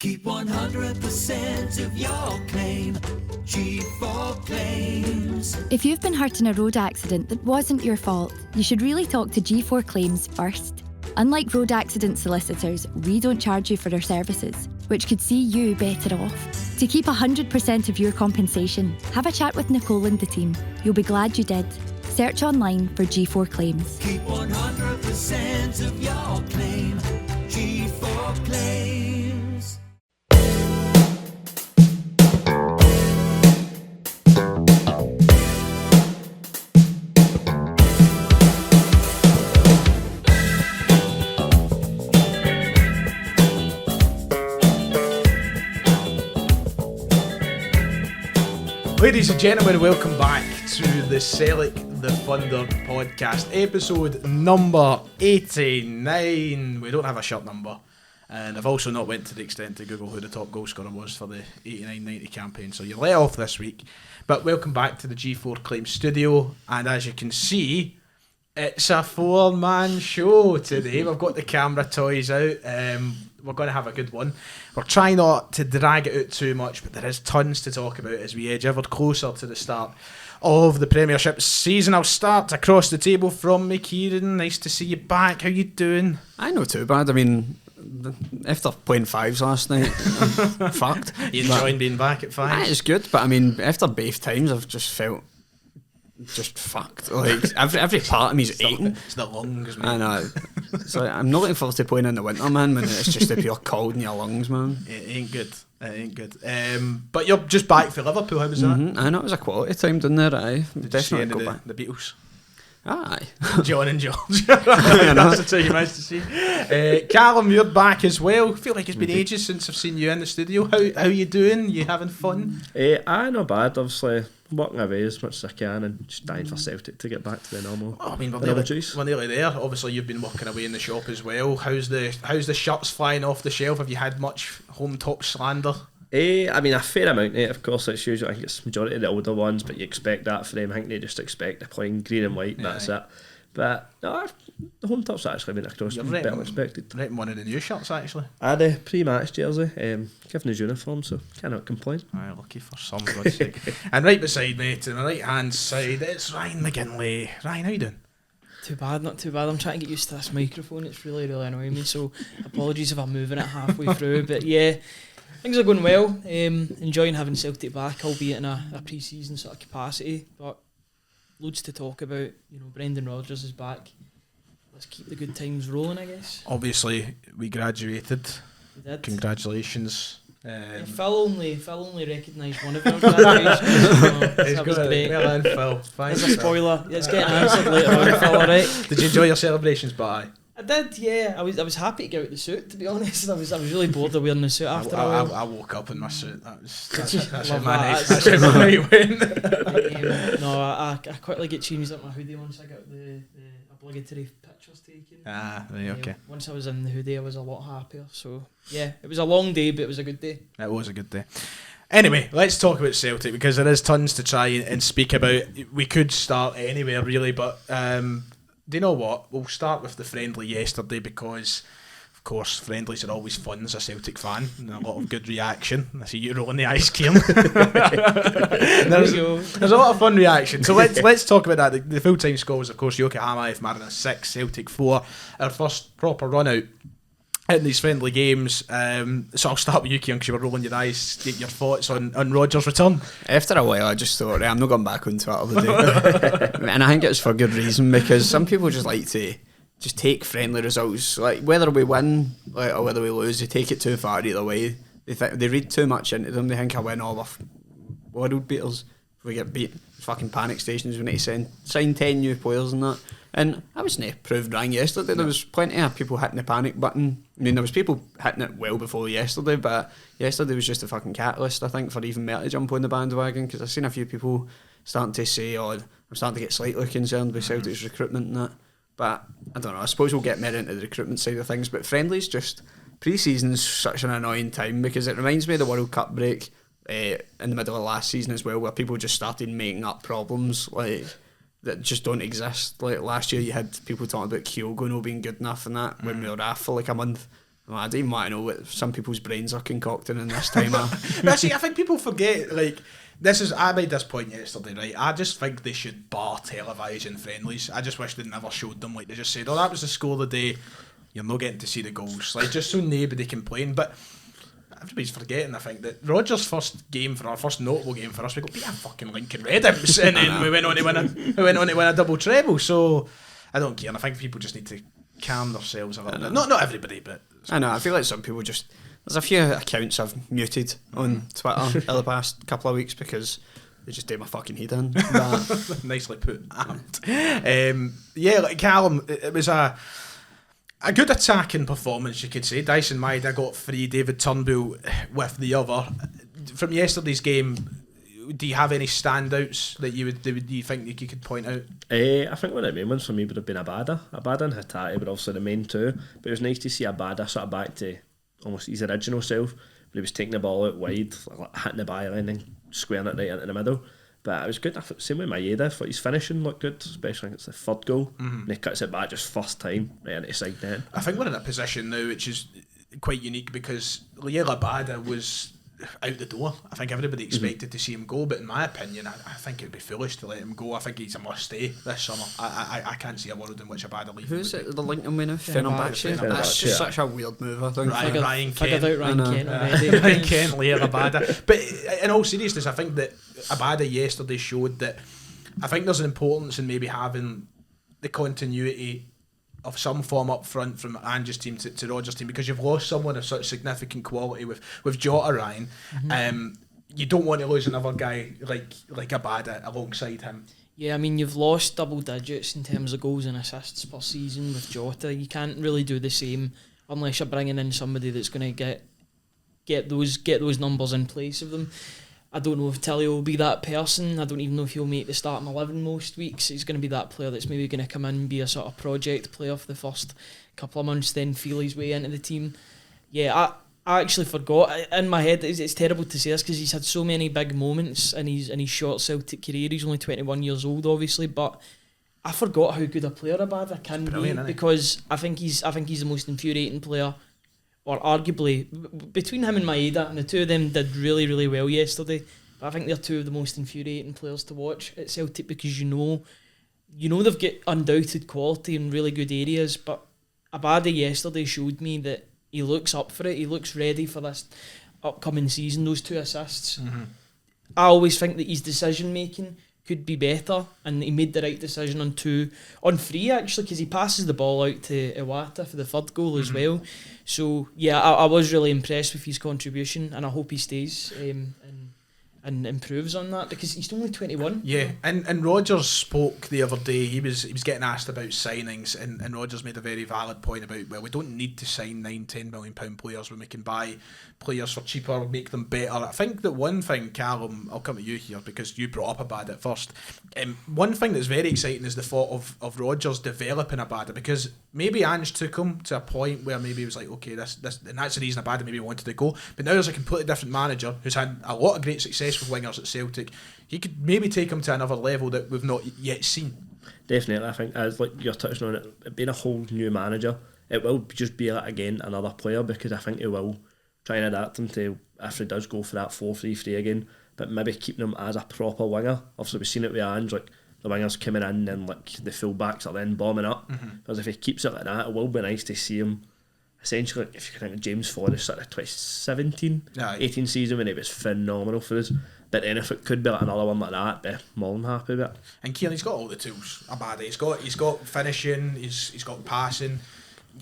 Keep 100% of your claim. G4 Claims. If you've been hurt in a road accident that wasn't your fault, you should really talk to G4 Claims first. Unlike road accident solicitors, we don't charge you for our services, which could see you better off. To keep 100% of your compensation, have a chat with Nicole and the team. You'll be glad you did. Search online for G4 Claims. Keep 100% of your claim. G4 Claims. Ladies and gentlemen, welcome back to the Sellik the Thunder podcast, episode number 89. We don't have a shirt number, and I've also not went to the extent to Google who the top goal scorer was for the 89-90 campaign, so you're let off this week. But welcome back to the G4 Claims studio, and as you can see, it's a four-man show today. We've got the camera toys out. We're going to have a good one. We're trying not to drag it out too much, but there is tons to talk about as we edge ever closer to the start of the Premiership season. I'll start across the table from me, Kieran. Nice to see you back. How you doing? I not too bad. I mean, after playing fives last night, I'm fucked. You enjoying being back at fives? It's good, but I mean, after both times, I've just felt just fucked. Like every part of me's aching. It's the lungs, man. I know. So I'm not looking forward to playing in the winter, man, when it's just the pure cold in your lungs, man. It ain't good. But you're just back for Liverpool. How was that? I know, it was a quality time down there. Aye, Did definitely you go see back. the Beatles? Aye. John and George. That's the two you managed to see. Callum, you're back as well. I feel like it's been ages since I've seen you in the studio. How you doing? You having fun? Aye, not bad. Obviously, working away as much as I can and just dying for Celtic to get back to the normal. Oh, I mean, we're RODGERS. nearly there. Obviously, you've been working away in the shop as well. How's the shirts flying off the shelf? Have you had much home top slander? I mean, a fair amount, of course. It's usually, I think it's majority of the older ones, but you expect that for them. I think they just expect they're playing green and white, and that's it. But no, the home top's actually been across better than expected. Renting one of the new shirts, actually. I had a pre-match jersey, given his uniform, so cannot complain. Aye, lucky for some, God's sake. And right beside me, to my right-hand side, it's Ryan McGinley. Ryan, how you doing? Too bad, not too bad. I'm trying to get used to this microphone. It's really, really annoying me, so apologies if I'm moving it halfway through. But yeah, things are going well. Enjoying having Celtic back, albeit in a pre-season sort of capacity. But loads to talk about. You know, Brendan Rodgers is back. Let's keep the good times rolling, I guess. Obviously, we graduated. We did. Congratulations. Phil only recognised one of our graduations. So that was great. Well done, Phil. Thanks, There's a spoiler. Yeah, it's getting answered later on, Phil, alright? Did you enjoy your celebrations, Bye? I did, yeah. I was happy to get out the suit, to be honest. I was really bored of wearing the suit after a while. I woke up in my suit. That's Love how my that. night went. No, I quickly get changed up my hoodie once I got the obligatory pictures taken. Right, okay. Once I was in the hoodie, I was a lot happier. So, yeah, it was a long day, but it was a good day. It was a good day. Anyway, let's talk about Celtic, because there is tons to try and speak about. We could start anywhere, really, but do you know what? We'll start with the friendly yesterday, because, of course, friendlies are always fun as a Celtic fan, and a lot of good reaction. I see you rolling the ice cream. There's a lot of fun reaction. So let's talk about that. The full-time score was, of course, Yokohama F. Mariner 6, Celtic 4. Our first proper run-out in these friendly games. So I'll start with you, Kieran, because you were rolling your eyes. Get your thoughts on Rodgers' return. After a while, I just thought, I'm not going back on Twitter today. And I think it's for good reason, because some people just like to just take friendly results. Like, whether we win or whether we lose, they take it too far either way. They read too much into them. They think I win all of world beaters. If we get beat, fucking panic stations. We need to sign 10 new players and that. And I wasn't proved wrong yesterday. There was plenty of people hitting the panic button. I mean, there was people hitting it well before yesterday, but yesterday was just a fucking catalyst, I think, for even me to jump on the bandwagon, because I've seen a few people starting to say, I'm starting to get slightly concerned with Celtic's recruitment and that. But I don't know, I suppose we'll get more into the recruitment side of things. But friendly's just, pre-season's such an annoying time, because it reminds me of the World Cup break in the middle of last season as well, where people just started making up problems like that just don't exist. Like last year, you had people talking about Kyogo not being good enough and that when we were off for like a month. Well, I don't even want to know what some people's brains are concocting in this time. But see, I think people forget, like, I made this point yesterday, right? I just think they should bar televising friendlies. I just wish they never showed them. Like, they just said, oh, that was the score of the day. You're not getting to see the goals. Like, just so nobody complain. But everybody's forgetting, I think, that Rodgers' first notable game for us, we got beat a fucking Lincoln Red Imps, and then we went on to win a double treble. So I don't care. And I think people just need to calm themselves a little bit. Not everybody, but I know. I feel like some people just. There's a few accounts I've muted on Twitter in the past couple of weeks because they just do my fucking head in. Nicely put. Yeah, like Callum, it was a good attacking performance, you could say. Dyson Maeda got 3, David Turnbull with the other. From yesterday's game, do you have any standouts that you think you could point out? I think one of the main ones for me would have been Abada. Abada and Hatate were obviously the main two, but it was nice to see Abada sort of back to almost his original self, where he was taking the ball out wide, like hitting the byline and squaring it right into the middle. But it was good. Same with Maeda, I thought his finishing looked good, especially against the third goal. And he cuts it back just first time right into the side net. I think we're in a position now which is quite unique because Liel Abada was out the door. I think everybody expected to see him go, but in my opinion, I think it'd be foolish to let him go. I think he's a must stay this summer. I can't see a world in which Abada leaves. Who's it? The Lincoln winner, Fenerbahce. That's just such a weird move. I think Ryan Kent. Figured out Ryan Kent already. Ryan Kent, Liel Abada. But in all seriousness, I think that Abada yesterday showed that I think there's an importance in maybe having the continuity of some form up front from Ange's team to Rodgers' team, because you've lost someone of such significant quality with Jota, Ryan. You don't want to lose another guy like Abada alongside him. Yeah, I mean, you've lost double digits in terms of goals and assists per season with Jota. You can't really do the same unless you're bringing in somebody that's going to get those numbers in place of them. I don't know if Tilly will be that person. I don't even know if he'll make the starting 11 most weeks. He's going to be that player that's maybe going to come in and be a sort of project player for the first couple of months, then feel his way into the team. Yeah, I actually forgot. In my head, it's terrible to say this because he's had so many big moments in his short Celtic career. He's only 21 years old, obviously, but I forgot how good a player Abada can be, because I think he's the most infuriating player, or arguably, between him and Maeda, and the two of them did really, really well yesterday. But I think they're two of the most infuriating players to watch at Celtic, because you know they've got undoubted quality in really good areas, but Abada yesterday showed me that he looks up for it. He looks ready for this upcoming season. Those 2 assists. I always think that his decision making could be better, and he made the right decision on 3 actually, because he passes the ball out to Iwata for the third goal as well. So yeah, I was really impressed with his contribution, and I hope he stays and improves on that, because he's only 21. Yeah, and Rodgers spoke the other day. He was getting asked about signings, and Rodgers made a very valid point about, well, we don't need to sign £9-10 million players when we can buy players for cheaper, make them better. I think that one thing, Callum, I'll come to you here because you brought up Abada first. One thing that's very exciting is the thought of Rodgers developing Abada, because maybe Ange took him to a point where maybe he was like, okay, this, and that's the reason Abada maybe wanted to go. But now there's a completely different manager who's had a lot of great success with wingers at Celtic. He could maybe take him to another level that we've not yet seen. Definitely, I think, as like you're touching on it being a whole new manager, it will just be like, again, another player, because I think he will try and adapt him to, if he does go for that 4-3-3 again, but maybe keeping him as a proper winger. Obviously we've seen it with Ange, like the wingers coming in and like the full backs are then bombing up. Because if he keeps it like that, it will be nice to see him essentially, if you can think of James Forrest sort of 2017-18 season when he was phenomenal for us. But then if it could be like another one like that, I'd be more than happy with it. And Kieran, he's got all the tools. Abada, he's got finishing, he's got passing.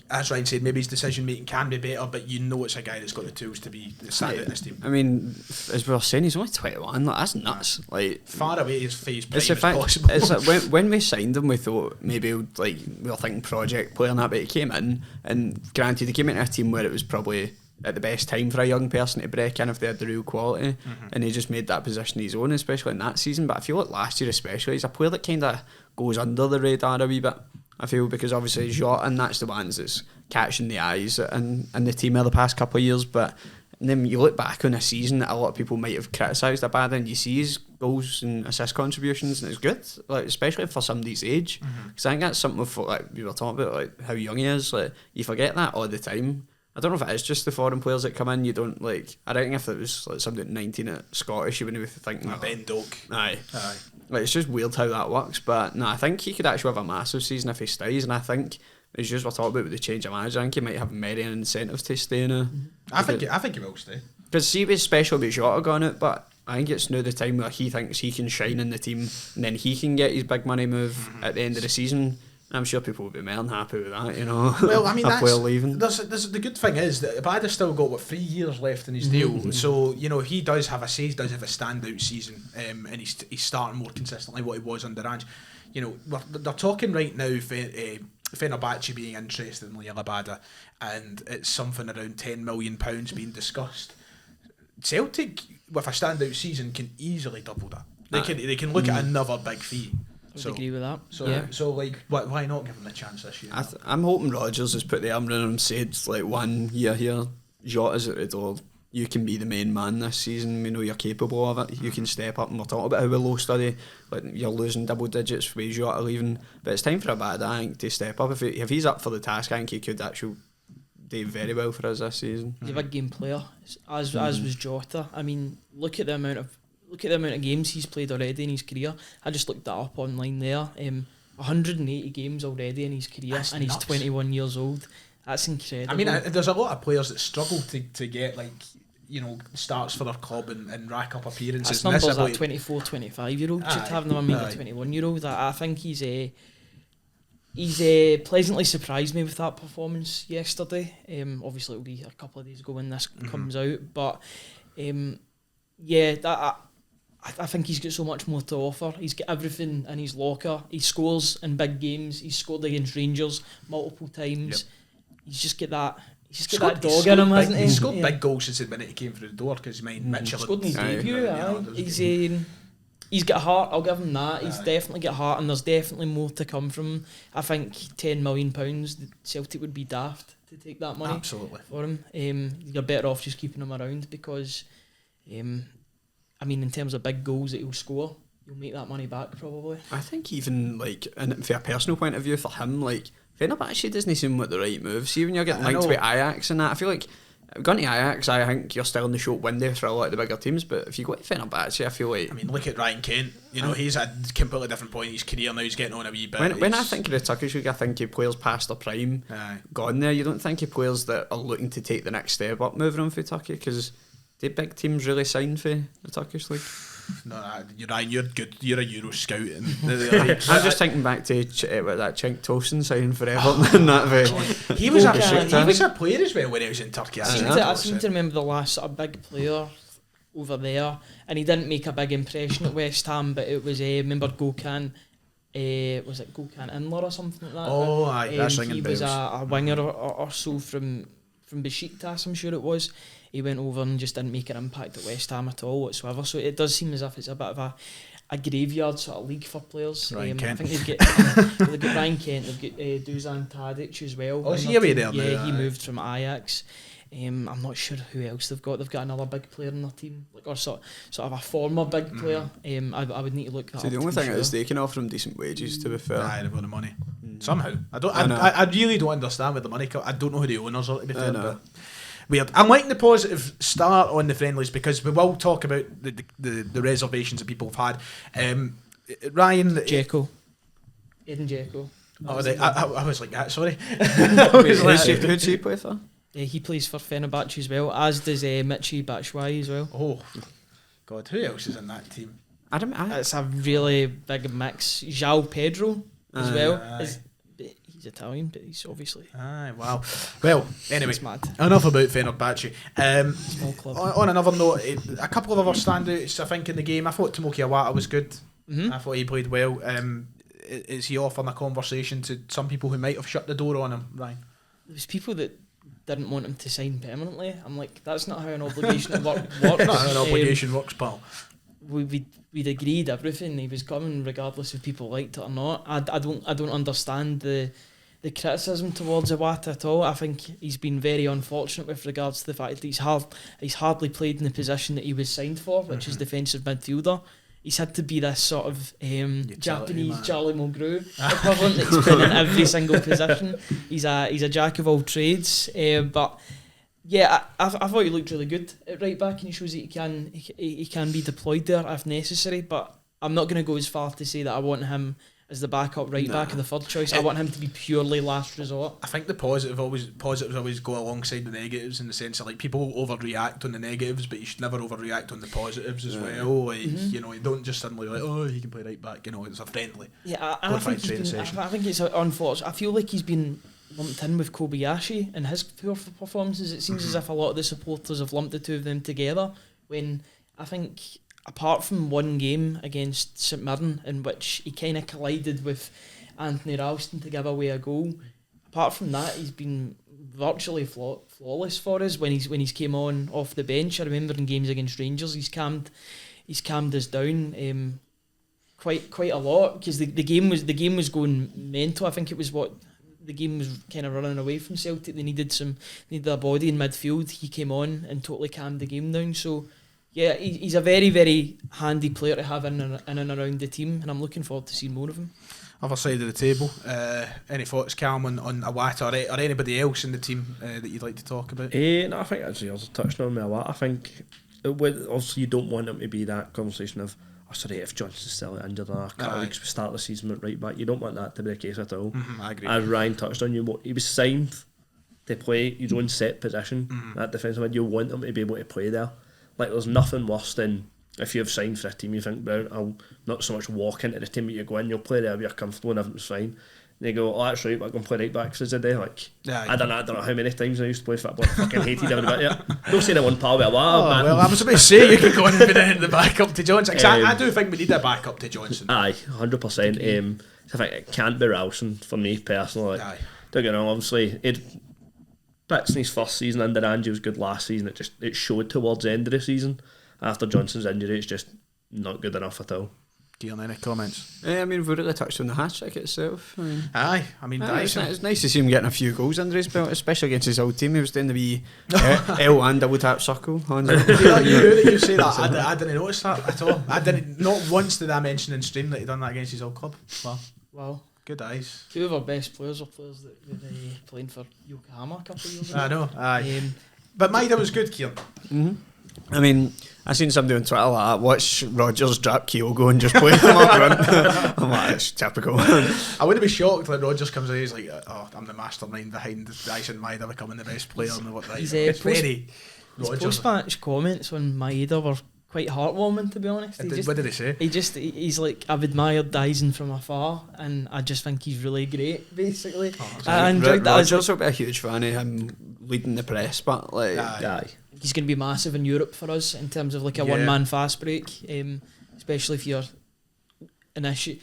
As Ryan said, maybe his decision making can be better, but you know it's a guy that's got the tools to be stand out in this team. I mean, as we were saying, he's only 21. Like, that's nuts. Like, far away his face prime as possible. It's like when we signed him, we thought maybe we were thinking project player and that, but he came in, and granted, he came into a team where it was probably at the best time for a young person to break in if they had the real quality, and he just made that position his own, especially in that season. But I feel like last year especially, he's a player that kind of goes under the radar a wee bit, I feel, because obviously Jota, and that's the ones that's catching the eyes in the team over the past couple of years. But then you look back on a season that a lot of people might have criticised Abada, and you see his goals and assist contributions, and it's good, like, especially for somebody's age, because I think that's something we were talking about, like how young he is. Like, you forget that all the time I don't know if it is just the foreign players that come in. You don't like. I reckon if it was like somebody at 19 at Scottish, you wouldn't be thinking. Ben Doak. Aye. Like, it's just weird how that works. But no, I think he could actually have a massive season if he stays. And I think, as you were talking about with the change of manager, I think he might have many incentives to stay now. I think he will stay. Because see, it was special with Jota going out, but I think it's now the time where he thinks he can shine in the team, and then he can get his big money move at the end of the season. I'm sure people will be more than happy with that, you know. Well, I mean, a player leaving. There's the good thing is that Abada's still got 3 years left in his deal, so you know he does have a standout season, and he's starting more consistently what he was under Ange. You know, they're talking right now Fenerbahce being interested in Liel Abada, and it's something around £10 million being discussed. Celtic with a standout season can easily double that. They can look at another big fee. I would agree with that. So like, why not give him a chance this year? I'm hoping Rodgers has put the arm around him and said, like, 1 year here, Jota's at the door. You can be the main man this season. We know you're capable of it. You can step up. And we're talking about how we low study. Like, you're losing double digits with Jota leaving. But it's time for Abada, I think, to step up. If he's up for the task, I think he could actually do very well for us this season. He's a big game player, as was Jota. I mean, look at the amount of games he's played already in his career. I just looked that up online there. 180 games already in his career. That's and nuts. He's 21 years old. That's incredible. I mean, there's a lot of players that struggle to get, like, you know, starts for their club and rack up appearances. That's numbers like 24, 25-year-old should have them. I mean, a 21-year-old. I think he's pleasantly surprised me with that performance yesterday. Obviously, it'll be a couple of days ago when this comes out, but I think he's got so much more to offer. He's got everything in his locker. He scores in big games. He's scored against Rangers multiple times. Yep. He's just got that. He's just got that dog in him, hasn't he? He's scored big goals since the minute he came through the door. Because Mitchell scored in his debut. He's got a heart. I'll give him that. He's definitely got a heart, and there's definitely more to come from him. I think £10 million. Celtic would be daft to take that money. Absolutely. For him. You're better off just keeping him around because. I mean, in terms of big goals that he'll score, you'll make that money back probably. I think even, like, and from a personal point of view for him, like, Fenerbahce doesn't seem like the right move. See, when you're getting linked with Ajax and that, I feel like going to Ajax, I think you're still in the short window for a lot of the bigger teams, but if you go to Fenerbahce, I feel like... I mean, look at Ryan Kent. You know, he's at a completely different point in his career now. He's getting on a wee bit. When I think of the Turkish League, I think of players past their prime gone there. You don't think of players that are looking to take the next step up moving on for Turkey, because... do big teams really sign for the Turkish League? No, you're right. You're good. You're a Euro scout. And I'm just thinking back to that Cenk Tosun signing for Everton. He was a player as well when he was in Turkey. I seem to remember the last sort of big player over there, and he didn't make a big impression at West Ham, but it was remember Gökhan. Was it Gökhan Inler or something like that? Oh, aye, that's ringing bells. He was a winger or so from Besiktas, I'm sure it was. He went over and just didn't make an impact at West Ham at all whatsoever. So it does seem as if it's a bit of a graveyard sort of league for players. I think they've got Ryan Kent, they've got Dusan Tadic as well. Oh, is he away there now? Yeah, he moved from Ajax. I'm not sure who else they've got. They've got another big player in their team, like, or sort of a former big player. I would need to look that up. The only thing is they can offer him decent wages, to be fair. Aye, they've got the money. Somehow. I really don't understand where the money comes. I don't know who the owners are, to be fair. But weird. I'm liking the positive start on the friendlies because we will talk about the reservations that people have had. Ryan... Dzeko. Edin Dzeko. I was like that, sorry. Who'd he play for? He plays for Fenerbahce as well, as does Michy Batshuayi as well. Oh, God, who else is in that team? It's a really big mix. João Pedro as well. He's Italian, but he's obviously... Aye, wow. Well, anyway, mad. Enough about Fenerbahce. Small club. On another note, a couple of other standouts, I think, in the game. I thought Tomoki Iwata was good. I thought he played well. Is he offering a conversation to some people who might have shut the door on him, Ryan? There's people that didn't want him to sign permanently. I'm like, that's not how an obligation works. Not how an obligation works, pal. We'd agreed everything. He was coming regardless if people liked it or not. I don't understand the criticism towards Iwata at all. I think he's been very unfortunate with regards to the fact that he's hardly played in the position that he was signed for, which is defensive midfielder. He's had to be this sort of Japanese Charlie Mulgrew equivalent that's been in every single position. He's a jack of all trades, but Yeah, I thought he looked really good at right back, and he shows that he can be deployed there if necessary. But I'm not going to go as far to say that I want him as the backup right back of the third choice. I want him to be purely last resort. I think the positives always go alongside the negatives, in the sense of like people overreact on the negatives, but you should never overreact on the positives as well. Like you know, you don't just suddenly like, oh, he can play right back. You know, it's a friendly. Yeah, I think it's unfortunate. I feel like he's been lumped in with Kobayashi and his poor performances. It seems as if a lot of the supporters have lumped the two of them together, when I think, apart from one game against St Mirren in which he kind of collided with Anthony Ralston to give away a goal, apart from that he's been virtually flawless for us when he's came on off the bench. I remember in games against Rangers he's calmed us down quite a lot, because the game was going mental. I think it was the game was kind of running away from Celtic. They needed a body in midfield. He came on and totally calmed the game down. So yeah, he's a very, very handy player to have in and around the team, and I'm looking forward to seeing more of him. Other side of the table, any thoughts, Cam, on Iwata or anybody else in the team that you'd like to talk about? No, I think actually I was touching on Iwata. I think obviously you don't want him to be that conversation of, oh sorry, if Johnson's still injured in a couple of weeks we start the season at right back. You don't want that to be the case at all. I agree. As Ryan touched on, he was signed to play his own set position. That defensive mid, you want him to be able to play there. Like, there's nothing worse than if you've signed for a team, you think, well, I'll not so much walk into the team, but you go in, you'll play there, you're comfortable and everything's fine. And you go, oh, that's right, but I'm going to play right back for today. Like, I don't know how many times I used to play football. I fucking hated every bit of it. Don't say that one pal, man. Well, I was about to say you could go in and be the backup to Johnson. I do think we need a backup to Johnson. Aye, 100%. I think it can't be Ralston for me personally. Like, don't get me wrong, obviously, bits in his first season under Angie was good last season. It showed towards the end of the season. After Johnson's injury, it's just not good enough at all. Dion, any comments? I mean, we've really touched on the hat-trick itself. It's nice to see him getting a few goals under his belt, especially against his old team. He was doing the wee L and double tap circle. You that you say that? I didn't notice that at all. Not once did I mention in stream that he done that against his old club. Wow. Good eyes. Two of our best players are players that were playing for Yokohama a couple of years ago. I know. But Maida was good, Kieran. I mean, I seen somebody on Twitter like, watch Rodgers drop Kyogo and just play him up front. I'm like, it's typical. I wouldn't be shocked when Rodgers comes in, he's like, oh, I'm the mastermind behind Dyson Maida becoming the best player in the world. It's very Rodgers. His post-match comments on Maida were quite heartwarming, to be honest. What did he say? He's like, I've admired Dyson from afar, and I just think he's really great, basically. I enjoyed that. Rodgers will be a huge fan of him leading the press, but like, he's going to be massive in Europe for us in terms of like a one-man fast break, especially if you're initiating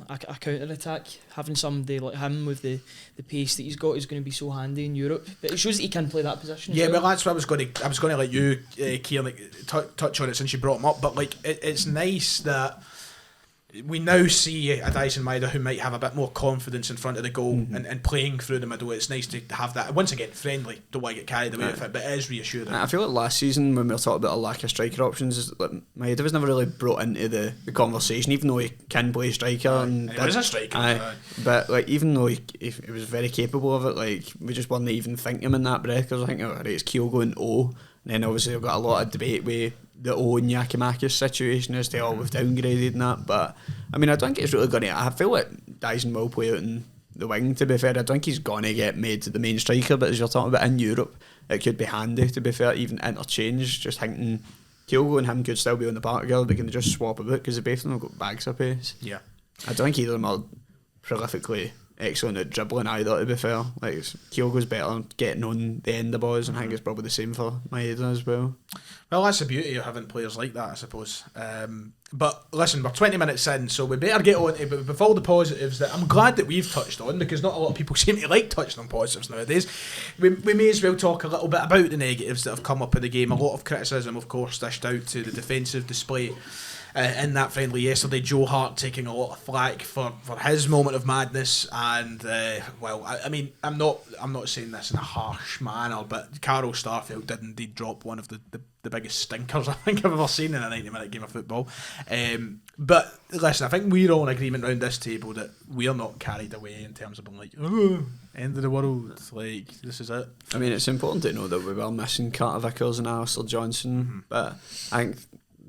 a counter-attack. Having somebody like him with the pace that he's got is going to be so handy in Europe. But it shows that he can play that position. Yeah, well, that's what I was going to let you, Kieran, touch on it since you brought him up. But like, it's nice that we now see a Dyson Maida who might have a bit more confidence in front of the goal and playing through the middle. It's nice to have that. Once again, friendly. Don't want to get carried away with it, but it is reassuring. I feel like last season when we were talking about a lack of striker options, like, Maida was never really brought into the conversation, even though he can play striker. He was a striker. But like, even though he was very capable of it, like, we just weren't even thinking him in that break. Because I think, right, it's Kyogo and O. And then obviously we've got a lot of debate with the O and Yakimakis situation as to all we've downgraded and that. But I mean, I don't think it's really going to. I feel like Dyson will play out in the wing, to be fair. I don't think he's going to get made to the main striker, but as you're talking about in Europe, it could be handy, to be fair, even interchange. Just thinking Kyogo and him could still be on the park together, but can just swap about because they both of them have got bags of pace. Yeah. I don't think either of them are prolifically excellent at dribbling either, to be fair. Like, Kyogo's better getting on the end of balls, and I think it's probably the same for Maeda as well. Well, that's the beauty of having players like that, I suppose. But listen, we're 20 minutes in, so we better get on to with all the positives that I'm glad that we've touched on, because not a lot of people seem to like touching on positives nowadays. We may as well talk a little bit about the negatives that have come up in the game. A lot of criticism, of course, dished out to the defensive display in that friendly yesterday. Joe Hart taking a lot of flack for his moment of madness, and I mean, I'm not saying this in a harsh manner, but Carol Starfelt did indeed drop one of the biggest stinkers I think I've ever seen in a 90-minute game of football. But listen, I think we're all in agreement around this table that we're not carried away in terms of being like, oh, end of the world, like this is it. I mean, it's important to know that we were missing Carter Vickers and Alistair Johnson, but I think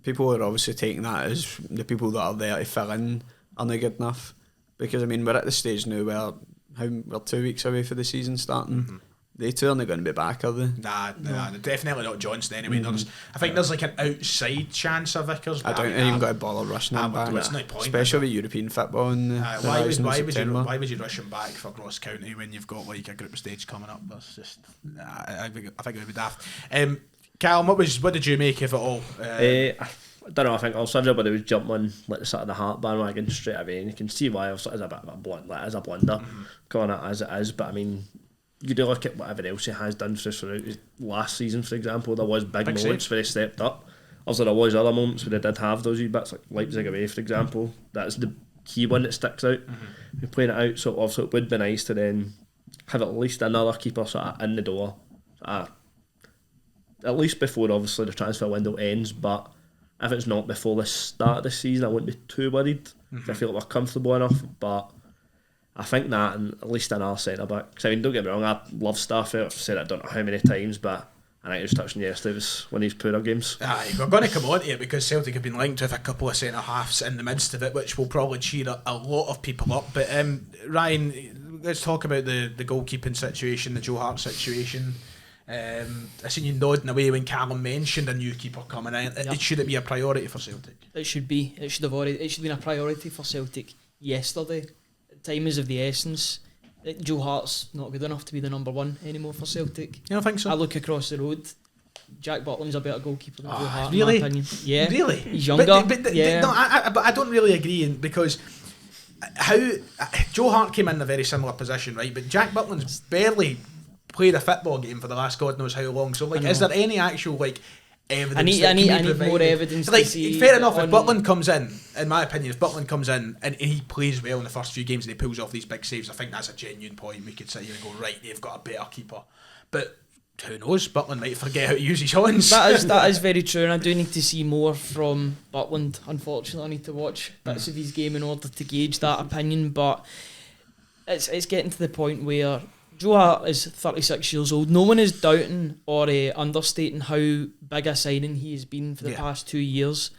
people are obviously taking that as the people that are there to fill in are not good enough, because I mean, we're at the stage now where we're 2 weeks away for the season starting. They two aren't going to be back, are they? Nah, definitely not Johnson anyway. I think there's like an outside chance of Vickers. I don't even got to bother rushing him back, no point, especially with European football. Why would you rush him back for Ross County when you've got like a group stage coming up? That's just, I think it would be daft. Callum, what did you make of it all? I don't know. I think also everybody was jumping on like the sort of the Hart bandwagon straight away, and you can see why. Also, it's a bit of a blunder, calling it as it is. But I mean, you do look at whatever else he has done for us throughout last season, for example. There was big moments where he stepped up. Also, there was other moments where he did have those wee bits, like Leipzig away, for example. That's the key one that sticks out. We're playing it out, so also it would be nice to then have at least another keeper sort of in the door, at least before obviously the transfer window ends. But if it's not before the start of the season, I wouldn't be too worried. I feel like we're comfortable enough, but I think that, and at least in our centre back. Because I mean, don't get me wrong, I love Starfelt. I've said it I don't know how many times, but I think I was touching yesterday was one of these poorer games. Aye, we're going to come on to it because Celtic have been linked with a couple of centre halves in the midst of it, which will probably cheer a lot of people up. But Ryan, let's talk about the goalkeeping situation, the Joe Hart situation. I seen you nodding away when Callum mentioned a new keeper coming in. Should it be a priority for Celtic? It should be. It should have been a priority for Celtic yesterday. Time is of the essence. Joe Hart's not good enough to be the number one anymore for Celtic. You don't think so? I look across the road. Jack Butland's a better goalkeeper than Joe Hart, really? in my opinion. Yeah, really. He's younger. But I don't really agree because how Joe Hart came in a very similar position, right? But Jack Butland's barely played a football game for the last God knows how long. So, like, is there any actual like evidence? I need more evidence. Like, to see fair enough. If Butland comes in my opinion, if Butland comes in and he plays well in the first few games and he pulls off these big saves, I think that's a genuine point. We could sit here and go, right, they've got a better keeper. But who knows? Butland might forget how to use his hands. That is very true, and I do need to see more from Butland. Unfortunately, I need to watch bits of his game in order to gauge that opinion. But it's getting to the point where Joe Hart is 36 years old. No one is doubting or understating how big a signing he has been for the past 2 years.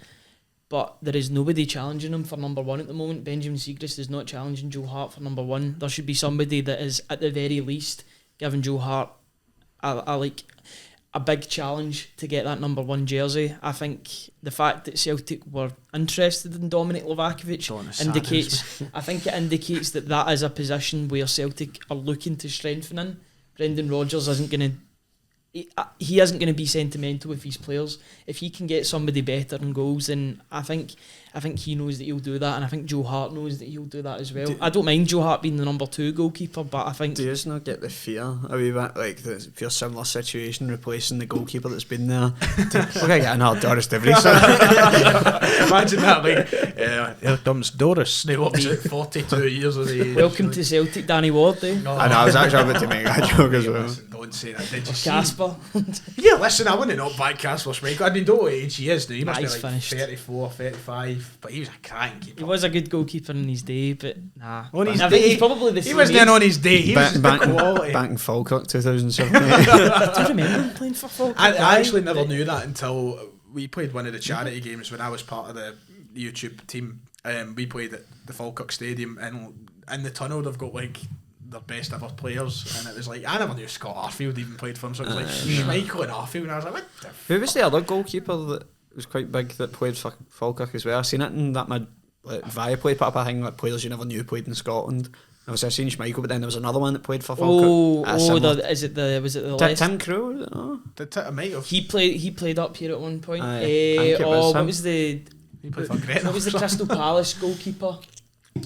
But there is nobody challenging him for number one at the moment. Benjamin Siegrist is not challenging Joe Hart for number one. There should be somebody that is, at the very least, giving Joe Hart a big challenge to get that number one jersey. I think the fact that Celtic were interested in Dominic Livakovic indicates that is a position where Celtic are looking to strengthen in. Brendan Rodgers isn't going to be sentimental with his players. If he can get somebody better in goals, then I think he knows that he'll do that, and I think Joe Hart knows that he'll do that as well. I don't mind Joe Hart being the number two goalkeeper, but I think... Do you not get the fear a wee bit, like the fear similar situation replacing the goalkeeper that's been there? We're going to get another Doris Davison. Imagine that, like, here comes Doris, now up to 42 years of age. Welcome to Celtic, Danny Ward, eh? No, I was actually about to make that joke as well. Listen, don't say that. Did you see? Casper. Yeah, listen, I wouldn't not back Casper Schmeichel. I mean, don't know what age he is now. He must be like finished. 34, 35. But he was a cracking keeper. He was a good goalkeeper in his day, but nah. On his I day, think he's probably the same. He wasn't in on his day. He was the quality. Back in Falkirk 2007. Do you remember him playing for Falkirk? I actually never knew that until we played one of the charity games when I was part of the YouTube team. We played at the Falkirk Stadium, and in the tunnel they've got like their best ever players, and it was like I never knew Scott Arfield even played for him, so it was like Schmeichel and Arfield, and I was like, what the Who was the other goalkeeper that was quite big that played for Falkirk as well? I've seen it in that Viaplay put up a thing like players you never knew played in Scotland. I was seeing Schmeichel, but then there was another one that played for Falkirk. Was it the Tim Krul? Oh. might have. He played up here at one point. He what was the He played for Gretna. What was the Crystal Palace goalkeeper?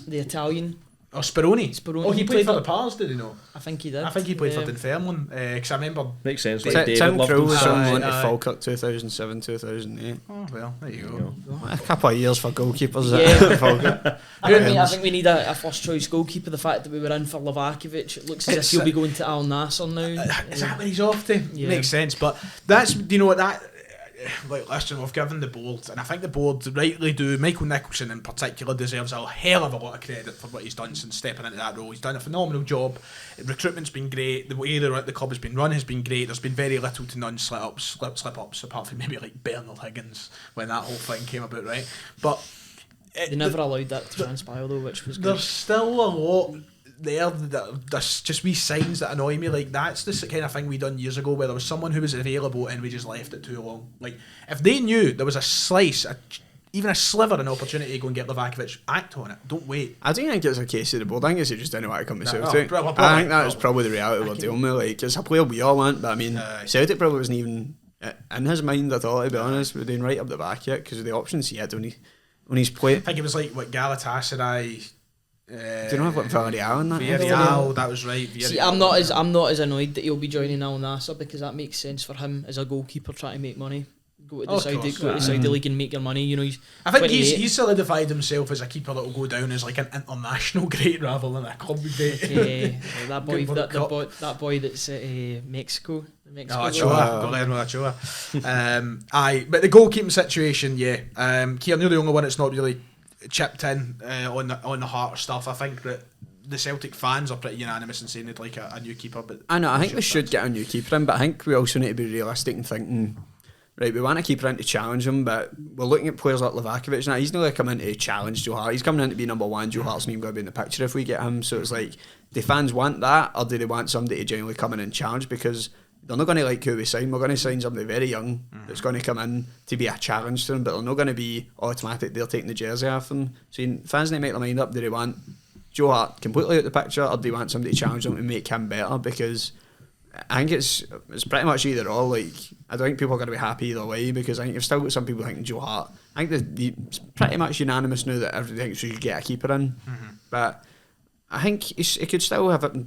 The Italian. Oh, Speroni. Speroni. Oh, he He played played for for- the Pars, did he not? I think he did. I think he played for Dunfermline, because I remember... Makes sense. Like David Tim loved Krul him. was Aye, on loan to aye. Falkirk 2007, 2008. Oh, well, there you go. A couple of years for goalkeepers Yeah. at Falkirk. I think we need a first choice goalkeeper. The fact that we were in for Lovakovic, it looks as if he'll be going to Al Nassr now. Is that where he's off to? Yeah. Makes sense, but that's, you know what, that... Like, listen, we've given the board, and I think the board rightly do. Michael Nicholson in particular deserves a hell of a lot of credit for what he's done since stepping into that role. He's done a phenomenal job. Recruitment's been great. The way the club has been run has been great. There's been very little to none slip-ups, apart from maybe like Bernard Higgins when that whole thing came about, right? But They never allowed that to transpire though, which was good. there's still a lot there that there's just wee signs that annoy me. Like, that's the kind of thing we done years ago where there was someone who was available and we just left it too long. Like, if they knew there was a slice, even a sliver an opportunity to go and get Lovakovic, act on it. Don't wait. I don't think it's a case of the board. I think it's he just didn't want to come to No, Celtic. probably. I think that is probably the reality we're dealing with. Like, it's a player we all want, but I mean, Celtic probably wasn't even in his mind at all, to be honest. We're doing right up the back yet because of the options he had on his plate. I think it was like, what, Galatasaray... Do you know what Villarreal and that? Villarreal, that was right. See, Villarreal. I'm not as annoyed that he'll be joining Al Nassr because that makes sense for him as a goalkeeper trying to make money. Go to the Saudi league and make your money. You know, I think 28. he's solidified himself as a keeper that will go down as like an international great rather than a club great. That boy, Good for the that boy that's at Mexico. Oh, Ochoa. Aye, but the goalkeeping situation, yeah. Kieran, you're the only one that's not really chipped in on the heart of stuff. I think that the Celtic fans are pretty unanimous in saying they'd like a new keeper. But I know, I think we should get a new keeper in, but I think we also need to be realistic and thinking, right, we want a keeper in to challenge him, but we're looking at players like Lovakovic now. He's not going to come in to challenge Joe Hart. He's coming in to be number one. Joe Hart's not even going to be in the picture if we get him. So it's like, do fans want that, or do they want somebody to genuinely come in and challenge? Because they're not going to like who we sign. We're going to sign somebody very young that's going to come in to be a challenge to them, but they're not going to be automatic. They're taking the jersey off them. So fans need to make their mind up. Do they want Joe Hart completely out the picture, or do they want somebody to challenge them and make him better? Because I think it's pretty much either or. Like, I don't think people are going to be happy either way, because I think you've still got some people thinking Joe Hart. I think it's pretty much unanimous now that everybody thinks we should get a keeper in. But I think it could still have it.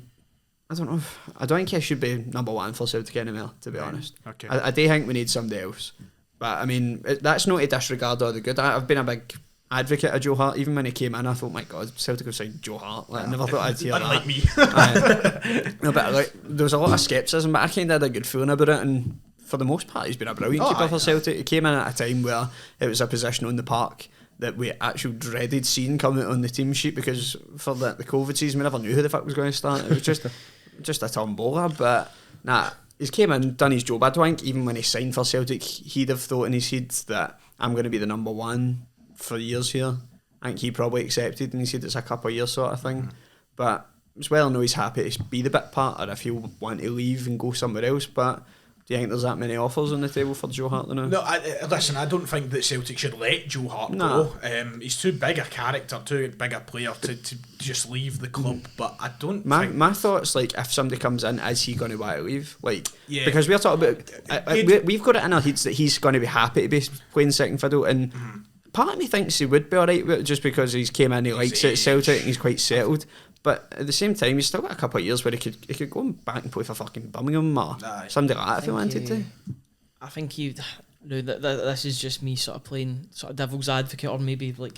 I don't know. I don't think he should be number one for Celtic anymore, to be honest. Okay. I do think we need somebody else. But I mean, that's not to disregard all the good. I've been a big advocate of Joe Hart. Even when he came in, I thought, my God, Celtic have signed Joe Hart. Like, I never thought I'd hear Unlike that. me. No, but like, there was a lot of scepticism, but I kind of had a good feeling about it. And for the most part, he's been a brilliant keeper for Celtic. He came in at a time where it was a position on the park that we actually dreaded seeing come out on the team sheet, because for the COVID season, we never knew who the fuck was going to start. It was just a tombola. But nah, he's came in, done his job. I don't think even when he signed for Celtic, he'd have thought in his head that I'm going to be the number one for years here. I think he probably accepted, and he said it's a couple of years sort of thing. But it's well known he's happy to be the bit part, or if he'll want to leave and go somewhere else. But do you think there's that many offers on the table for Joe Hart now? No, listen, I don't think that Celtic should let Joe Hart go. No. He's too big a character, too big a player to just leave the club. But I don't think... My thoughts, like, if somebody comes in, is he going to want to leave? Like, Yeah. because we're talking about... we've got it in our heads that he's going to be happy to be playing second fiddle, and part of me thinks he would be alright with it just because he's came in, he likes it at Celtic, and he's quite settled. But at the same time, he's still got a couple of years where he could go back and play for fucking Birmingham or something like that if he wanted to. I think this is just me sort of playing sort of devil's advocate, or maybe like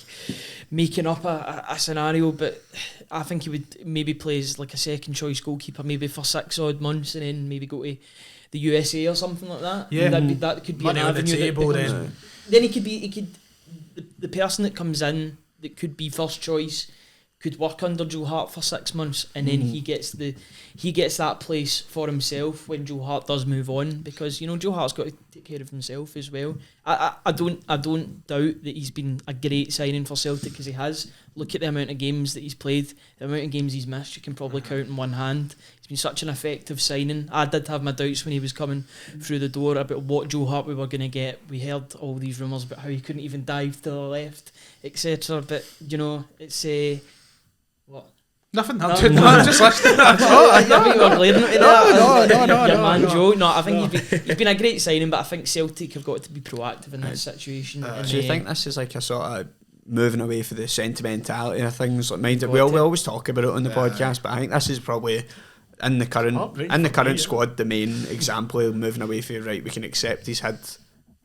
making up a scenario, but I think he would maybe play as like a second choice goalkeeper maybe for 6 odd months, and then maybe go to the USA or something like that. Yeah. That could be Money an on the avenue table that then. becomes, then he could the person that comes in that could be first choice could work under Joe Hart for 6 months, and then he gets that place for himself when Joe Hart does move on, because, you know, Joe Hart's got to take care of himself as well. I don't doubt that he's been a great signing for Celtic, because he has. Look at the amount of games that he's played, the amount of games he's missed. You can probably count in one hand. He's been such an effective signing. I did have my doubts when he was coming through the door about what Joe Hart we were going to get. We heard all these rumours about how he couldn't even dive to the left, etc. But, you know, it's what? Nothing. I'm just listening. I think you were glaring at me there. No, Your man no. Joe. No, I think he's been a great signing, but I think Celtic have got to be proactive in this situation. Do you think this is like a sort of moving away from the sentimentality of things. Like mind it, we always talk about it on the podcast, but I think this is probably in the current squad the main example of moving away from right. We can accept he's had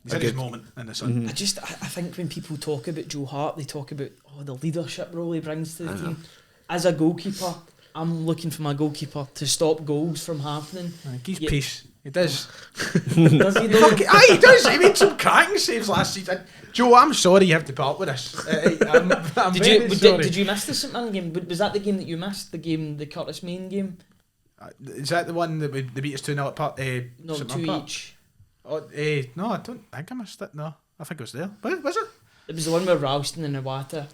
his moment in the sun. I think when people talk about Joe Hart, they talk about the leadership role he brings to the team. As a goalkeeper, I'm looking for my goalkeeper to stop goals from happening. He's peace. He does. Does he though? He does. He made some cracking saves last season. Joe, I'm sorry you have to part with us. I'm very sorry. Did you miss the St Mirren game? Was that the game that you missed? The Curtis Main game? Is that the one that they beat us 2-0 at Park? No, St. 2 Park? each. No, I don't think I missed it. No, I think it was there. Was it? It was the one where Ralston and Iwata